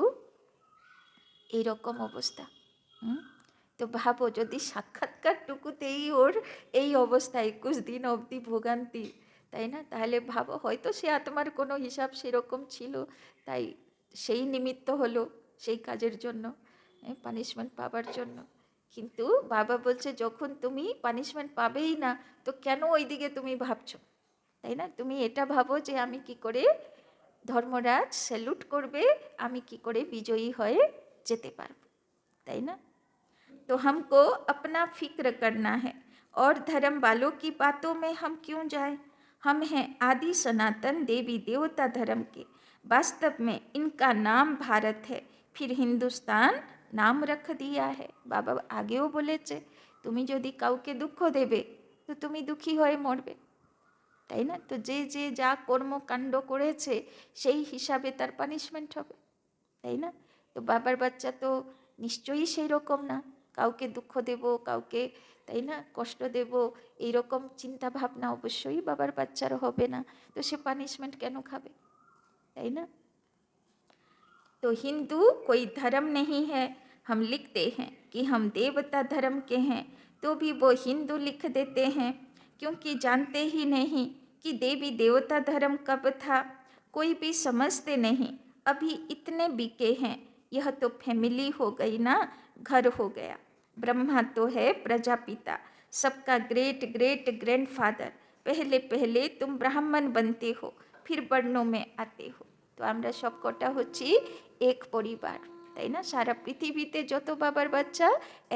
Speaker 1: এইরকম অবস্থা। তো ভাবো, যদি সাক্ষাৎকারটুকুতেই ওর এই অবস্থা, 21 দিন অবধি ভোগান্তি, তাই না? তাহলে ভাবো, হয়তো সে আত্মার কোনো হিসাব সেরকম ছিল, তাই সেই নিমিত্ত হলো সেই কাজের জন্য, পানিশমেন্ট পাবার জন্য। কিন্তু বাবা বলছে, যখন তুমি পানিশমেন্ট পাবেই না, তো কেন ওইদিকে তুমি ভাবছো, তাই না? তুমি এটা ভাবো যে আমি কি করে, ধর্মরাজ স্যালুট করবে, আমি কি করে বিজয়ী হয়ে যেতে পারবো, তাই না? तो हमको अपना फिक्र करना है, और धर्म वालों की बातों में हम क्यों जाएं? हम हैं आदि सनातन देवी देवता धर्म के। वास्तव में इनका नाम भारत है, फिर हिंदुस्तान नाम रख दिया है। बाबा আগেও বলেছে, তুমি যদি কাউকে দুঃখ দেবে তো তুমি দুঃখী হয়ে মরবে, তাই না? তো যে যে যা কর্মকাণ্ড করেছে সেই হিসাবে তার পানিশমেন্ট হবে, তাই না? তো বাবার বাচ্চা তো নিশ্চয়ই সেই রকম না, কাউকে দুঃখ দেব, কাউকে, তাই না, কষ্ট দেব, এইরকম চিন্তা ভাবনা অবশ্যই বাবার বাচ্চারও হবে না, তো সে পানিশমেন্ট কেন খাবে, তাই না? तो हिंदू कोई धर्म नहीं है। हम लिखते हैं कि हम देवता धर्म के हैं, तो भी वो हिंदू लिख देते हैं, क्योंकि जानते ही नहीं कि देवी देवता धर्म कब था। कोई भी समझते नहीं, अभी इतने बिके हैं। यह तो फैमिली हो गई ना, घर हो गया। ब्रह्मा तो है प्रजापिता, सबका ग्रेट ग्रेट ग्रैंडफादर। पहले पहले तुम ब्राह्मण बनते हो, फिर वर्णों में आते हो। তো আমরা সব কটা হচ্ছি এক পরিবার, তাই না? সারা পৃথিবীতে যত বাবার বাচ্চা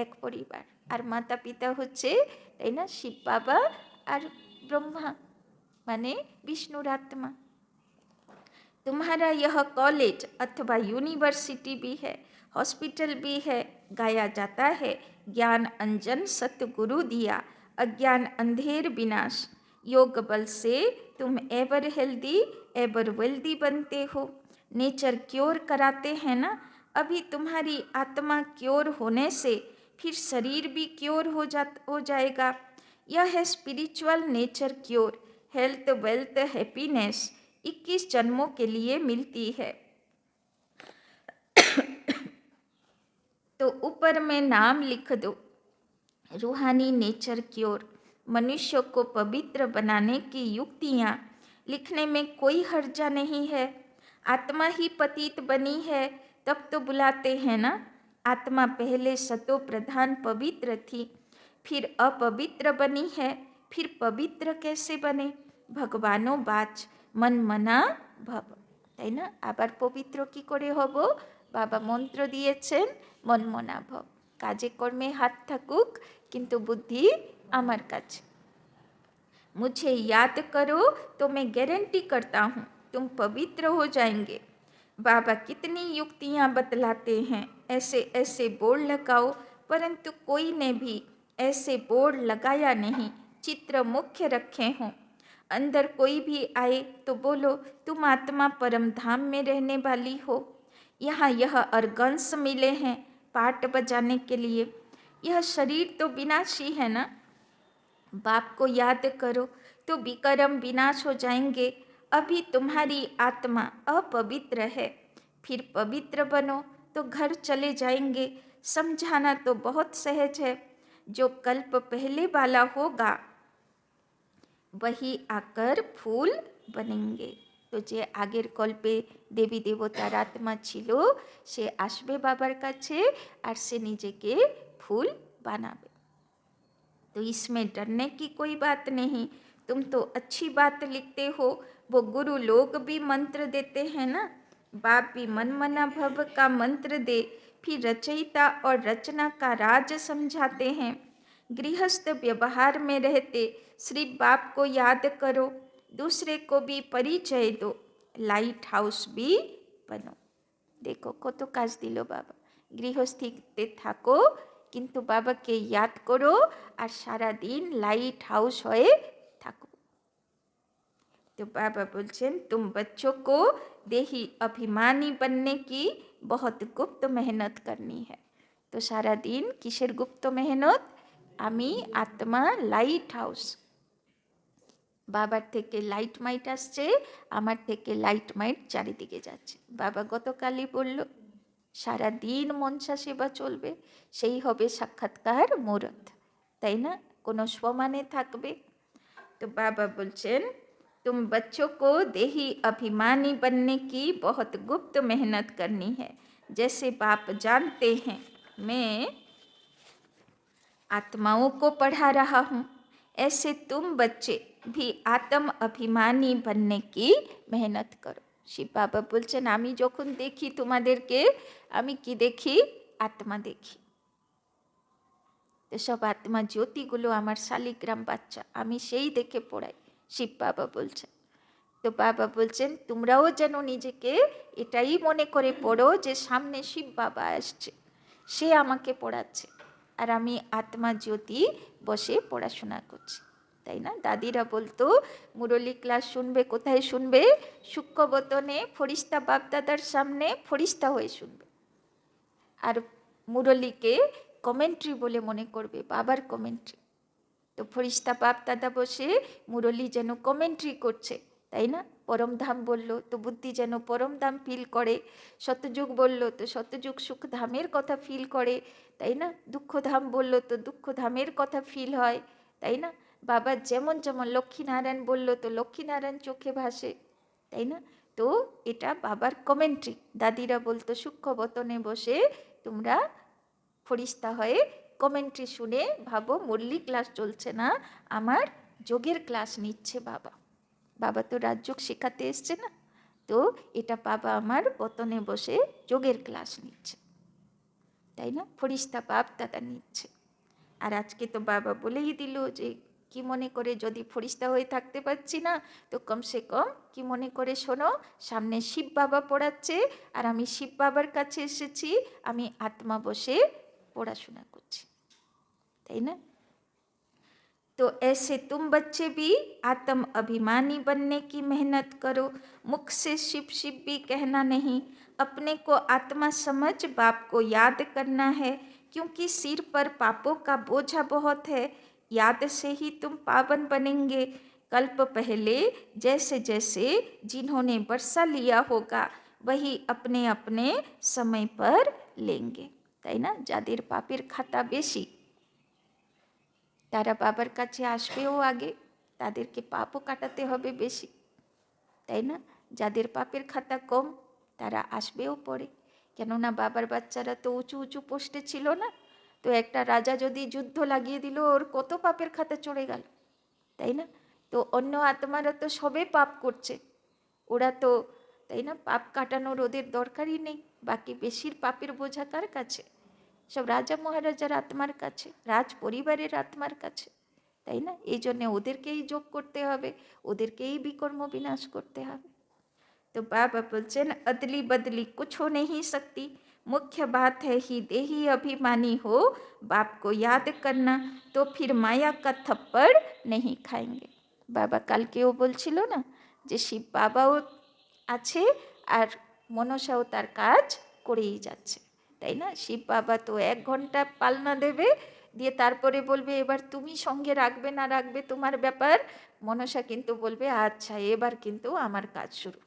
Speaker 1: এক পরিবার, আর মাতা পিতা হচ্ছে, তাই না, শিব বাবা আর ব্রহ্মা, মানে বিষ্ণুর আত্মা। तुम्हारा यह कॉलेज अथवा यूनिवर्सिटी भी है, हॉस्पिटल भी है। गाया जाता है, ज्ञान अंजन सतगुरु दिया, अज्ञान अंधेर विनाश। योग बल से तुम एवर हेल्दी एवर वेल्दी बनते हो। नेचर क्योर कराते हैं ना, अभी तुम्हारी आत्मा क्योर होने से फिर शरीर भी क्योर हो जाएगा। यह है spiritual nature cure. Health wealth happiness 21 जन्मों के लिए मिलती है। तो ऊपर में नाम लिख दो, रूहानी नेचर क्योर। मनुष्य को पवित्र बनाने की युक्तियाँ लिखने में कोई हर्जा नहीं है। आत्मा ही पतित बनी है, तब तो बुलाते हैं ना। आत्मा पहले सतो प्रधान पवित्र थी, फिर अपवित्र बनी है, फिर पवित्र कैसे बने? भगवानो बाच मन मना भव, তাই না? আবার পবিত্র কি করে হব? বাবা মন্ত্র দিয়েছেন, মন মনা ভব, কাজে কর্মে হাত থাকুক, কিন্তু বুদ্ধি আমার কাছে। मुझे याद करो तो मैं गारंटी करता हूँ तुम पवित्र हो जाएंगे। बाबा कितनी युक्तियाँ बतलाते हैं, ऐसे ऐसे बोर्ड लगाओ, परंतु कोई ने भी ऐसे बोर्ड लगाया नहीं, चित्र मुख्य रखे हों। अंदर कोई भी आए तो बोलो तुम आत्मा परम धाम में रहने वाली हो। यहाँ यह अर्गन्स मिले हैं पाठ बजाने के लिए। यह शरीर तो विनाशी है ना। बाप को याद करो तो विकर्म विनाश हो जाएंगे। अभी तुम्हारी आत्मा अपवित्र है, फिर पवित्र बनो तो घर चले जाएंगे। समझाना तो बहुत सहज है, जो कल्प पहले वाला होगा वही आकर फूल बनेंगे। तो जे आगेर कल्पे देवी देवतार आत्मा छिलो से आसबे बाबार काछे और से निजेके फूल बनाबे। तो इसमें डरने की कोई बात नहीं, तुम तो अच्छी बात लिखते हो, वो गुरु लोग भी मंत्र देते हैं ना। बाप भी मन मना भव का मंत्र दे, फिर रचयिता और रचना का राज समझाते हैं। गृहस्थ व्यवहार में रहते सिर्फ बाप को याद करो, दूसरे को भी परिचय दो, लाइट हाउस भी बनो। देखो কত কাজ দিল বাবা। গৃহস্থিতে থাকো কিন্তু বাবাকে याद करो আর সারা दिन लाइट हाउस হয়ে থাকো। तो बाबा बोलছেন तुम बच्चों को देही अभिमानी बनने की बहुत गुप्त मेहनत करनी है। तो सारा दिन किसेर गुप्त मेहनत? আমি আত্মা লাইট হাউস। বাবার থেকে লাইট মাইট আসছে, আমার থেকে লাইট মাইট চারিদিকে যাচ্ছে। বাবা গতকালই বলল সারা দিন মনসা সেবা চলবে, সেই হবে সাক্ষাৎকার মুহূর্ত, তাই না? কোনো স্বমানে থাকবে। তো বাবা বলছেন तुम बच्चों को देही अभिमानी बनने की बहुत गुप्त मेहनत करनी है। जैसे बाप जानते हैं मैं आत्माओं को पढ़ा रहा हूँ, ऐसे तुम बच्चे भी आत्म अभिमानी बनने की मेहनत करो। শিব বাবা বলছেন আমি যখন দেখি তোমাদেরকে, আমি কি দেখি? আত্মা দেখি। তো সব আত্মা জ্যোতিগুলো আমার শালিগ্রাম বাচ্চা, আমি সেই দেখে পড়াই, শিব বাবা বলছেন। তো বাবা বলছেন তোমরাও যেন নিজেকে এটাই মনে করে পড়ো যে সামনে শিব বাবা আসছে, সে আমাকে পড়াচ্ছে আর আমি আত্মা জ্যোতি বসে পড়াশোনা করছি, তাই না? দাদিরা বলতো মুরলি ক্লাস শুনবে, কোথায় শুনবে? সূক্ষ্মবতনে ফরিস্তা বাপদাদার সামনে ফরিস্তা হয়ে শুনবে, আর মুরলিকে কমেন্ট্রি বলে মনে করবে, বাবার কমেন্ট্রি। তো ফরিস্তা বাপ দাদা বসে মুরলি যেন কমেন্ট্রি করছে, তাই না? পরমধাম বলল তো বুদ্ধি যেন পরমধাম ফিল করে, শতযুগ বলল তো শতযুগ সুখধামের কথা ফিল করে, তাই না? দুঃখধাম বলল তো দুঃখধামের কথা ফিল হয়, তাই না? বাবা যেমন যেমন লক্ষ্মীনারায়ণ বলল তো লক্ষ্মীনারায়ণ চোখে ভাসে, তাই না? তো এটা বাবার কমেন্ট্রি। দাদিরা বলতো সূক্ষ্মবতনে বসে তোমরা ফরিস্তা হয়ে কমেন্ট্রি শুনে ভাবো মুরলি ক্লাস চলছে না, আমার যোগের ক্লাস নিচ্ছে বাবা। বাবা তো রাজযোগ শেখাতে এসছে না, তো এটা বাবা আমার বতনে বসে যোগের ক্লাস নিচ্ছে, তাই না? ফরিস্তা বাপ দাদা নিচ্ছে। আর আজকে তো বাবা বলেই দিল যে কি মনে করে, যদি ফরিস্তা হয়ে থাকতে পারছি না তো কমসে কম কি মনে করে শোনো, সামনে শিব বাবা পড়াচ্ছে আর আমি শিব বাবার কাছে এসেছি, আমি আত্মা বসে পড়াশোনা করছি, তাই না? तो ऐसे तुम बच्चे भी आत्म अभिमानी बनने की मेहनत करो। मुख से शिव शिव भी कहना नहीं, अपने को आत्मा समझ बाप को याद करना है, क्योंकि सिर पर पापों का बोझा बहुत है। याद से ही तुम पावन बनेंगे। कल्प पहले जैसे जैसे जिन्होंने वर्षा लिया होगा वही अपने अपने समय पर लेंगे, তাই না? যাদের পাপের খাতা বেশি তারা বাবার কাছে আসবেও আগে, তাদেরকে পাপও কাটাতে হবে বেশি, তাই না? যাদের পাপের খাতা কম তারা আসবেও পরে, কেননা বাবার বাচ্চারা তো উঁচু উঁচু পোস্টে ছিল না। তো একটা রাজা যদি যুদ্ধ লাগিয়ে দিল, ওর কত পাপের খাতা চড়ে গেল, তাই না? তো অন্য আত্মারা তো সবে পাপ করছে, ওরা তো, তাই না, পাপ কাটানোর ওদের দরকারই নেই। বাকি বেশির পাপের বোঝা কার কাছে? সব রাজা মহারাজার আত্মার কাছে, রাজ পরিবারের আত্মার কাছে, তাই না? এই জন্যে ওদেরকেই যোগ করতে হবে, ওদেরকেই বিকর্ম বিনাশ করতে হবে। तो बाबा बोलছেন अदली बदली कुछ हो नहीं सकती, मुख्य बात है ही देही अभिमानी हो, बाप को याद करना, तो फिर माया का थप्पड़ नहीं खाएंगे। বাবা কালকেও বলছিল না যে শিব বাবাও আছে আর মনসাও তার কাজ করেই যাচ্ছে, তাই না? শিব বাবা তো 1 ঘন্টা পালনা দেবে, দিয়ে তারপরে বলবে এবার তুমি সঙ্গে রাখবে না রাখবে তোমার ব্যাপার। মনসা কিন্তু বলবে আচ্ছা এবার কিন্তু আমার কাজ শুরু,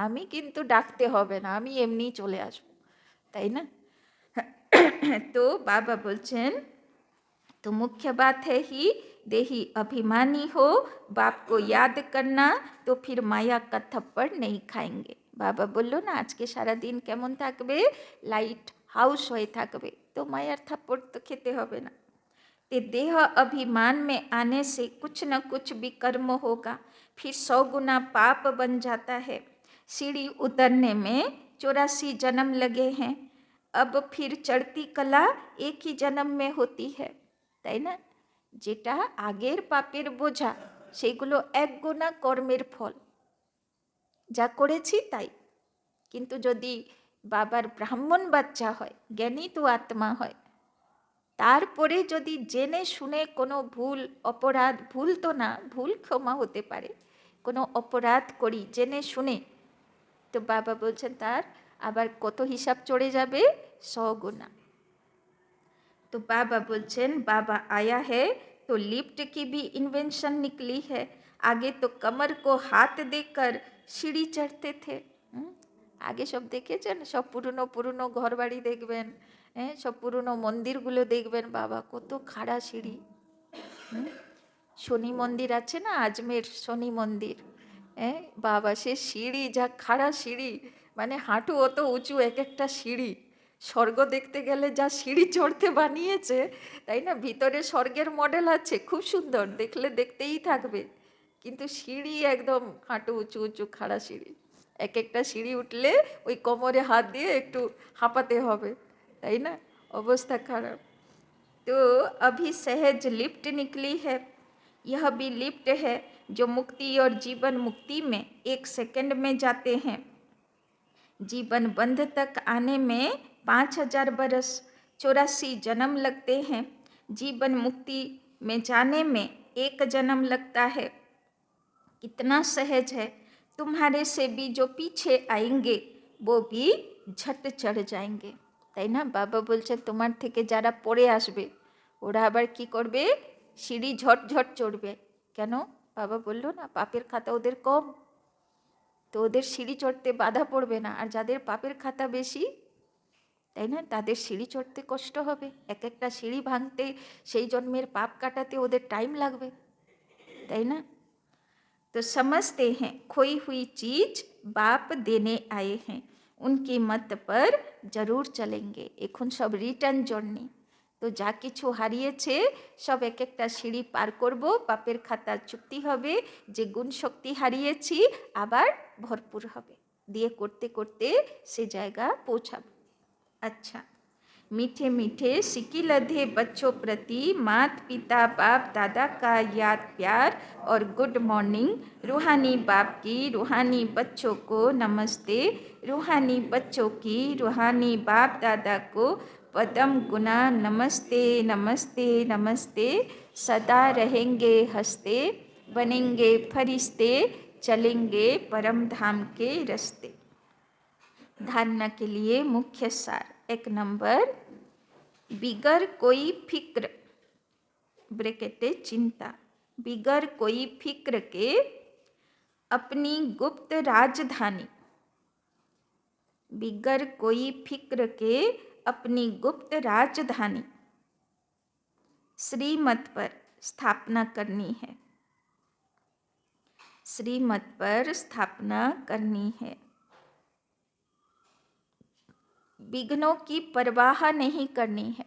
Speaker 1: আমি কিন্তু ডাকতে হবে না, আমি এমনিই চলে আসবো, তাই না? তো বাবা বলছেন तो मुख्य बात है ही देही अभिमानी हो, बाप को याद करना, तो फिर माया का थप्पड़ नहीं खाएंगे। বাবা বললো না আজকে সারা দিন কেমন থাকবে? লাইট হাউস হয়ে থাকবে, তো মায়ার থাপ্পড় তো খেতে হবে না। ते देह अभिमान में आने से कुछ न कुछ विकर्म होगा, फिर 100 गुना पाप बन जाता है। सीढ़ी उतरने में 84 जन्म लगे हैं, अब फिर चढ़ती कला एक ही जन्म में होती है, তাই না? যেটা আগের পাপের বোঝা সেগুলো 1 গুণা কর্মের ফল, যা করেছি তাই। কিন্তু যদি বাবার ব্রাহ্মণ বাচ্চা হয়, জ্ঞানী তো আত্মা হয়, তারপরে যদি জেনে শুনে কোনো ভুল অপরাধ, ভুল তো না, ভুল ক্ষমা হতে পারে, কোনো অপরাধ করি জেনে শুনে, তো বাবা বলছেন তার আবার কত হিসাব চড়ে যাবে, 100 গুণা। तो बाबा बोलছেন बाबा आया है तो लिफ्ट की भी इन्वेंशन निकली है, आगे तो कमर को हाथ देकर सीढ़ी चढ़ते थे। আগে সব দেখেছেন, সব পুরনো পুরনো ঘর বাড়ি দেখবেন, হ্যাঁ, সব পুরনো মন্দিরগুলো দেখবেন, বাবা কত খাড়া সিঁড়ি। শনি মন্দির আছে না, আজমের শনি মন্দির, হ্যাঁ বাবা সে সিঁড়ি, যা খাড়া সিঁড়ি, মানে হাঁটু অত উঁচু এক একটা সিঁড়ি। স্বর্গ দেখতে গেলে যা সিঁড়ি চড়তে বানিয়েছে, তাই না? ভিতরে স্বর্গের মডেল আছে, খুব সুন্দর, দেখলে দেখতেই থাকবে, কিন্তু সিঁড়ি একদম হাঁটু উঁচু উঁচু খাড়া সিঁড়ি। এক একটা সিঁড়ি উঠলে ওই কোমরে হাত দিয়ে একটু হাঁপাতে হবে, তাই না? অবস্থা খারাপ। तो अभी सहज लिफ्ट निकली है, यह भी लिफ्ट है जो मुक्ति और जीवन मुक्ति में 1 सेकंड में जाते हैं। जीवन बंध तक आने में 5000 बरस 84 जन्म लगते हैं, जीवन मुक्ति में जाने में 1 जन्म लगता है। कितना सहज है, तुम्हारे से भी जो पीछे आएंगे वो भी झट चढ़ जाएंगे, তাই না? বাবা বলছেন তোমার থেকে যারা পড়ে আসবে ওরা আবার কি করবে, সিঁড়ি ঝটঝট চড়বে। কেন? বাবা বললো না পাপের খাতা ওদের কম, তো ওদের সিঁড়ি চড়তে বাধা পড়বে না। আর যাদের পাপের খাতা বেশি, তাই না, তাদের সিঁড়ি চড়তে কষ্ট হবে, এক একটা সিঁড়ি ভাঙতে, সেই জন্মের পাপ কাটাতে ওদের টাইম লাগবে, তাই না? तो समझते हैं खोई हुई चीज बाप देने आए हैं, उनकी मत पर जरूर चलेंगे। এখন সব রিটার্ন জার্নি, তো যা কিছু হারিয়েছে সব এক একটা সিঁড়ি পার করব, পাপের খাতা চুক্তি হবে, যে গুণ শক্তি হারিয়েছি আবার ভরপুর হবে, দিয়ে করতে করতে সে জায়গা পৌঁছাবো। अच्छा, मीठे मीठे सिक्की लधे बच्चों प्रति मात पिता बाप दादा का याद प्यार और गुड मॉर्निंग। रूहानी बाप की रूहानी बच्चों को नमस्ते, रूहानी बच्चों की रूहानी बाप दादा को पदम गुना नमस्ते नमस्ते नमस्ते। सदा रहेंगे हंसते, बनेंगे फरिश्ते, चलेंगे परम धाम के रास्ते। धारणा के लिए मुख्य सार। 1 नंबर, बिगर कोई फिक्र, ब्रैकेटे चिंता, बिगर कोई फिक्र के अपनी गुप्त राजधानी, बिगर कोई फिक्र के अपनी गुप्त राजधानी श्रीमत पर स्थापना करनी है, श्रीमत पर स्थापना करनी है। विघ्नों की परवाह नहीं करनी है।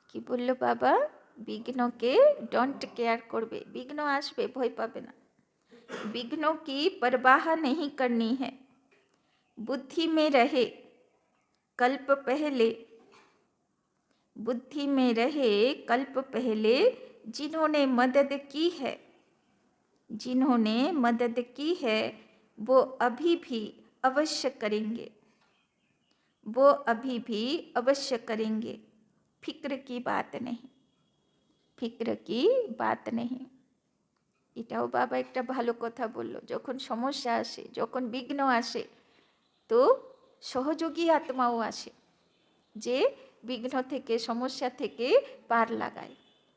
Speaker 1: कि बोललो बाबा, विघ्नों के डोंट केयर करबे, विघ्न आसबे भय पाबे ना, विघ्नों की परवाह नहीं करनी है। बुद्धि में रहे कल्प पहले, बुद्धि में रहे कल्प पहले जिन्होंने मदद की है, जिन्होंने मदद की है वो अभी भी अवश्य करेंगे, वो अभी भी अवश्य करेंगे। फिक्र की बात नहीं, फिक्र की बात नहीं। এটাও বাবা একটা ভালো কথা বললো, যখন সমস্যা আসে, যখন বিঘ্ন আসে, তো সহযোগী আত্মাও আসে, যে বিঘ্ন থেকে সমস্যা থেকে পার লাগায়,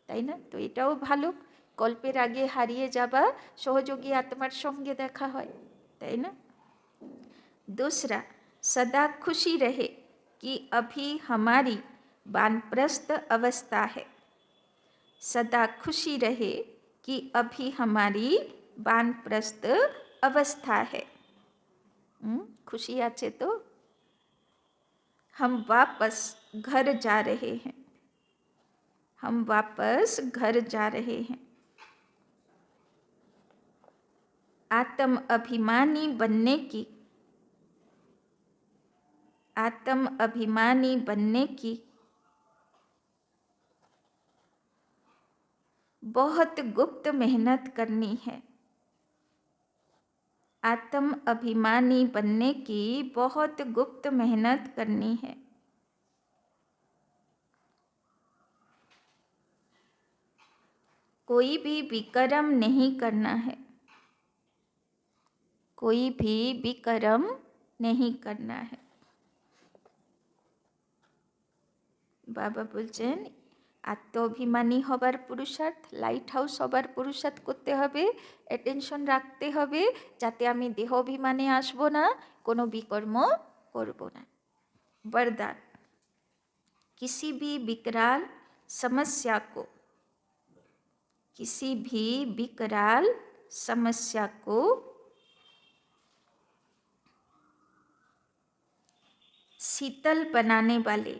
Speaker 1: তাই না? তো এটাও ভালো, কল্পের আগে হারিয়ে যাবা সহযোগী আত্মার সঙ্গে দেখা হয়, তাই না? दूसरा, सदा खुशी रहे कि अभी हमारी वानप्रस्थ अवस्था है, सदा खुशी रहे कि अभी हमारी वानप्रस्थ अवस्था है। खुशी आछे तो हम वापस घर जा रहे हैं, हम वापस घर जा रहे हैं। आत्म अभिमानी बनने की बहुत गुप्त मेहनत करनी है। आत्म अभिमानी बनने की बहुत गुप्त मेहनत करनी है। कोई भी विकर्म नहीं करना है। कोई भी विकर्म नहीं करना है। बाबा बोलছেন আত্মঅভিমানী হবার পুরুষার্থ, লাইট হাউস হবার পুরুষার্থ করতে হবে, অ্যাটেনশন রাখতে হবে যাতে আমি দেহ অভিমানে আসবো না, কোনো বিকর্ম করব না। वरदान, किसी भी विकराल समस्या को शीतल बनाने वाले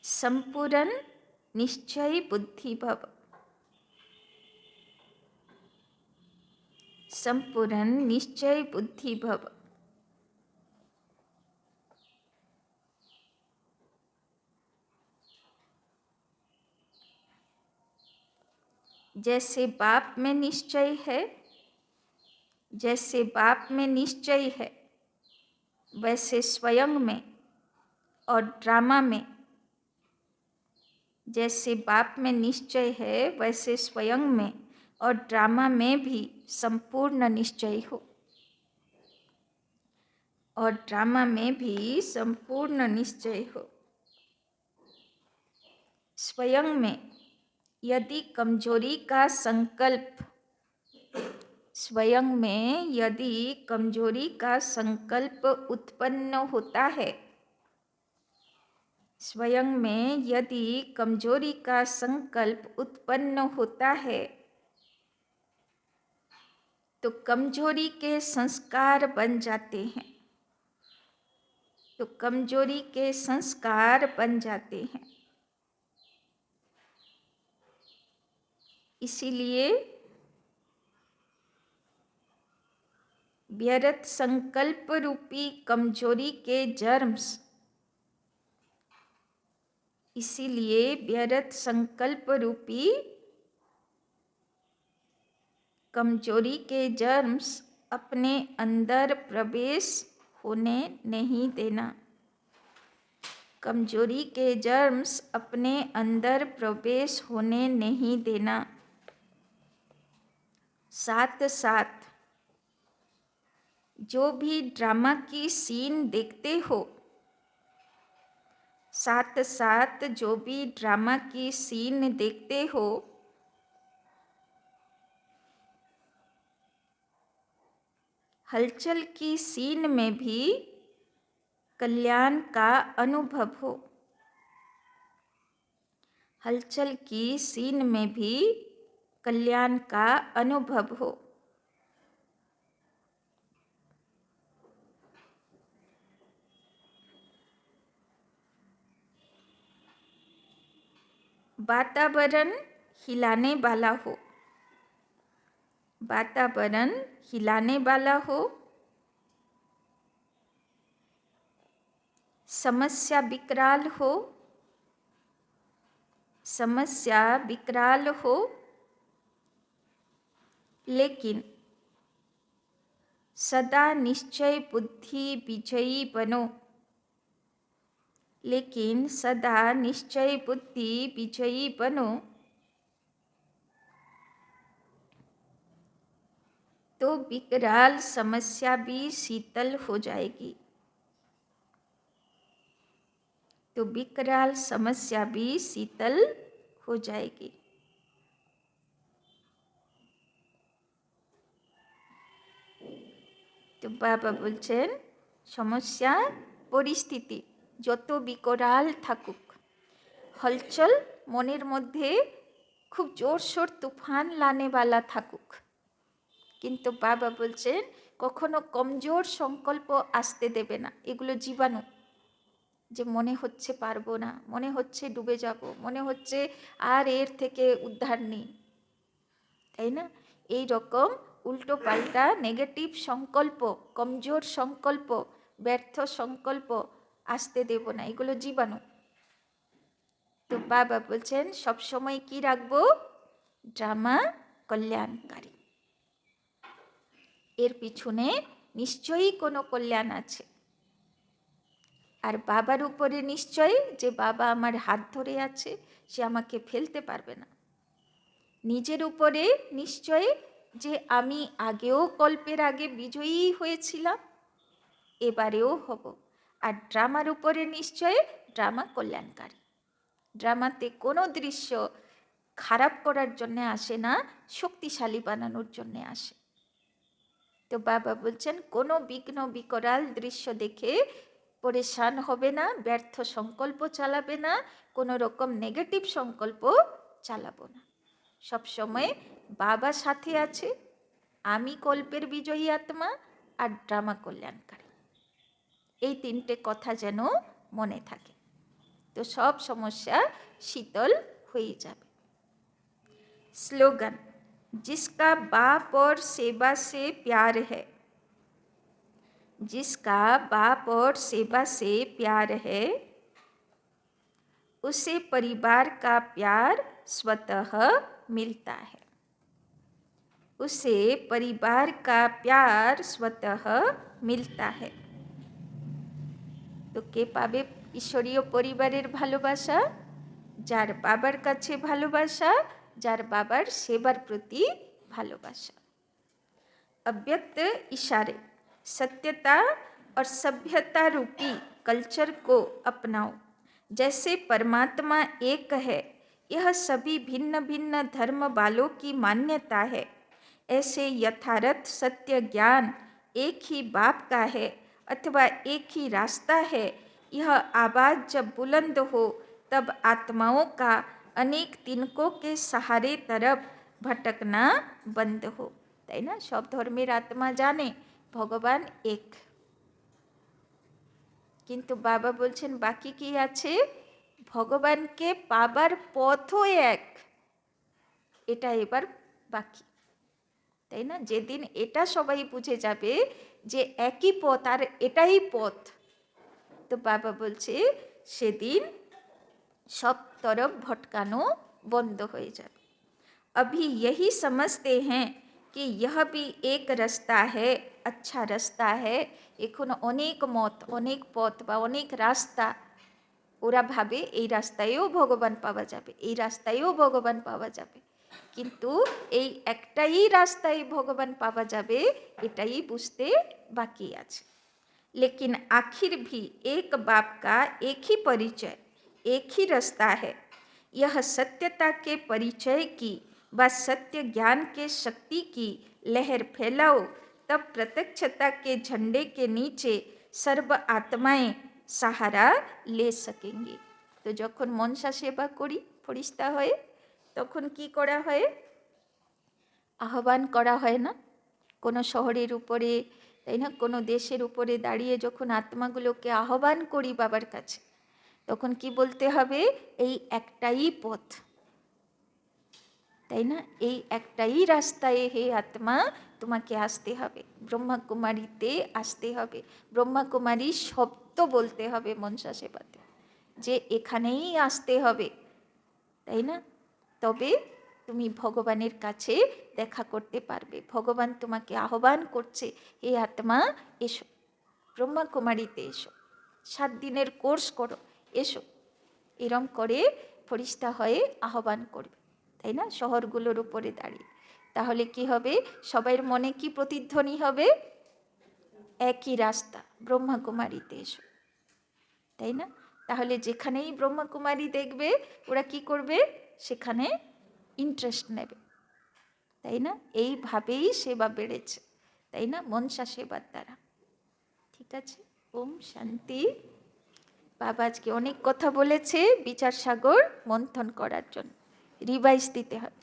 Speaker 1: संपूर्ण निश्चय बुद्धि भव। जैसे बाप में निश्चय है, वैसे स्वयं में और ड्रामा में, जैसे बाप में निश्चय है वैसे स्वयं में और ड्रामा में भी संपूर्ण निश्चय हो। स्वयं में यदि कमजोरी का संकल्प उत्पन्न होता है, तो कमजोरी के संस्कार बन जाते हैं। इसीलिए व्यर्थ संकल्प रूपी कमजोरी के जर्म्स अपने अंदर प्रवेश होने नहीं देना। साथ साथ जो भी ड्रामा की सीन देखते हो, हलचल की सीन में भी कल्याण का अनुभव हो। वातावरण हिलाने वाला हो, समस्या विकराल हो, लेकिन सदा निश्चय बुद्धि विजयी बनो, तो विकराल समस्या भी शीतल हो जाएगी। তো বাবা বলছেন সমস্যা পরিস্থিতি যত বিকরাল থাকুক, হলচল মনের মধ্যে খুব জোরশোর তুফান লানেওয়ালা থাকুক, কিন্তু বাবা বলছেন কখনো কমজোর সংকল্প আসতে দেবে না। এগুলো জীবাণু, যে মনে হচ্ছে পারবো না, মনে হচ্ছে ডুবে যাব, মনে হচ্ছে আর এর থেকে উদ্ধার নেই, তাই না? এই রকম উল্টো পাল্টা নেগেটিভ সংকল্প, কমজোর সংকল্প, ব্যর্থ সংকল্প আসতে দেব না। এগুলো জীবাণু। তো বাবা বলছেন সবসময় কি রাখবো? ড্রামা কল্যাণকারী। এর পিছনে নিশ্চয়ই কোনো কল্যাণ আছে। আর বাবার উপরে নিশ্চয়ই, যে বাবা আমার হাত ধরে আছে, সে আমাকে ফেলতে পারবে না। নিজের উপরে নিশ্চয়, যে আমি আগেও কল্পের আগে বিজয়ী হয়েছিলাম, এবারেও হব। আর ড্রামার উপরে নিশ্চয়, ড্রামা কল্যাণকারী। ড্রামাতে কোনো দৃশ্য খারাপ করার জন্য আসে না, শক্তিশালী বানানোর জন্য আসে। তো বাবা বলছেন কোনো বিঘ্ন বিকরাল দৃশ্য দেখে পরেশান হবে না, ব্যর্থ সংকল্প চালাবে না, কোনো রকম নেগেটিভ সংকল্প চালাবো না। সবসময় বাবা সাথে আছে, আমি কল্পের বিজয়ী আত্মা, আর ড্রামা কল্যাণকারী। এই তিনটে কথা যেন মনে থাকে, তো সব সমস্যা শীতল হয়ে যাবে। স্লোগান, जिसका बाप और सेवा से प्यार है, जिसका बाप और सेवा से प्यार है, उसे परिवार का प्यार स्वतः मिलता है। उसे परिवार का प्यार स्वतः मिलता है। তো কে পাবে ঈশ্বরীয় পরিবারের ভালোবাসা? যার বাবার কাছে ভালোবাসা, যার বাবার সেবার প্রতি ভালোবাসা। अव्यक्त इशारे, सत्यता और सभ्यता रूपी कल्चर को अपनाओ। जैसे परमात्मा एक है, यह सभी भिन्न भिन्न धर्म वालों की मान्यता है, ऐसे यथार्थ सत्य ज्ञान एक ही बाप का है अथवा एक ही रास्ता है। यह आवाज़ जब बुलंद हो, तब आत्माओं का अनेक तिनकों के सहारे तरफ भटकना बंद हो। তাই না? সব ধর্মের আত্মা জানে ভগবান এক, কিন্তু বাবা বলছেন বাকি কি আছে? ভগবানকে পাবার পথও এক, এটা এবার বাকি, তাই না? যেদিন এটা সবাই বুঝে যাবে যে একই পথ আর এটাই পথ, তো বাবা বলছে সেদিন सब तरफ भटकानो बंद हो जाए। अभी यही समझते हैं कि यह भी एक रास्ता है, अच्छा रास्ता है। এখন অনেক মত, অনেক পথ বা অনেক রাস্তা, ওরা ভাবে এই রাস্তায়ও ভগবান পাওয়া যাবে, এই রাস্তায়ও ভগবান পাওয়া যাবে, কিন্তু এই একটাই রাস্তায় ভগবান পাওয়া যাবে এটাই বুঝতে বাকি আছে। लेकिन आखिर भी एक बाप का एक ही परिचय, एक ही रास्ता है। यह सत्यता के परिचय की व सत्य ज्ञान के शक्ति की लहर फैलाओ, तब प्रत्यक्षता के झंडे के नीचे सर्व आत्माएं सहारा ले सकेंगी। तो যখন মনসা সেবা করি ফরিস্তা হয়ে, তখন কি করা হয়? আহ্বান করা হয় না কোনো শহরের উপরে, তাই না? কোনো দেশের উপরে দাঁড়িয়ে যখন আত্মাগুলোকে আহ্বান করি বাবার কাছে, তখন কি বলতে হবে? এই একটাই পথ, তাই না? এই একটাই রাস্তায় হে আত্মা তোমাকে আসতে হবে, ব্রহ্মাকুমারীতে আসতে হবে। ব্রহ্মাকুমারী শব্দ বলতে হবে মনসা সেবাতে, যে এখানেই আসতে হবে, তাই না? তবে তুমি ভগবানের কাছে দেখা করতে পারবে। ভগবান তোমাকে আহ্বান করছে, হে আত্মা এসো, ব্রহ্মাকুমারীতে এসো, 7 দিনের কোর্স করো, এসো। এরম করে ফরিস্তা হয়ে আহ্বান করবে, তাই না? শহরগুলোর উপরে দাঁড়িয়ে। তাহলে কি হবে? সবার মনে কি প্রতিধ্বনি হবে? একই রাস্তা, ব্রহ্মাকুমারীতে এসো, তাই না? তাহলে যেখানেই ব্রহ্মাকুমারী দেখবে ওরা কি করবে? সেখানে ইন্টারেস্ট নেবে, তাই না? এইভাবেই সেবা বেড়েছে, তাই না? মনসা সেবার দ্বারা। ঠিক আছে, ওম শান্তি। বাবা আজকে অনেক কথা বলেছে বিচার সাগর মন্থন করার জন্য, রিভাইজ দিতে হয়।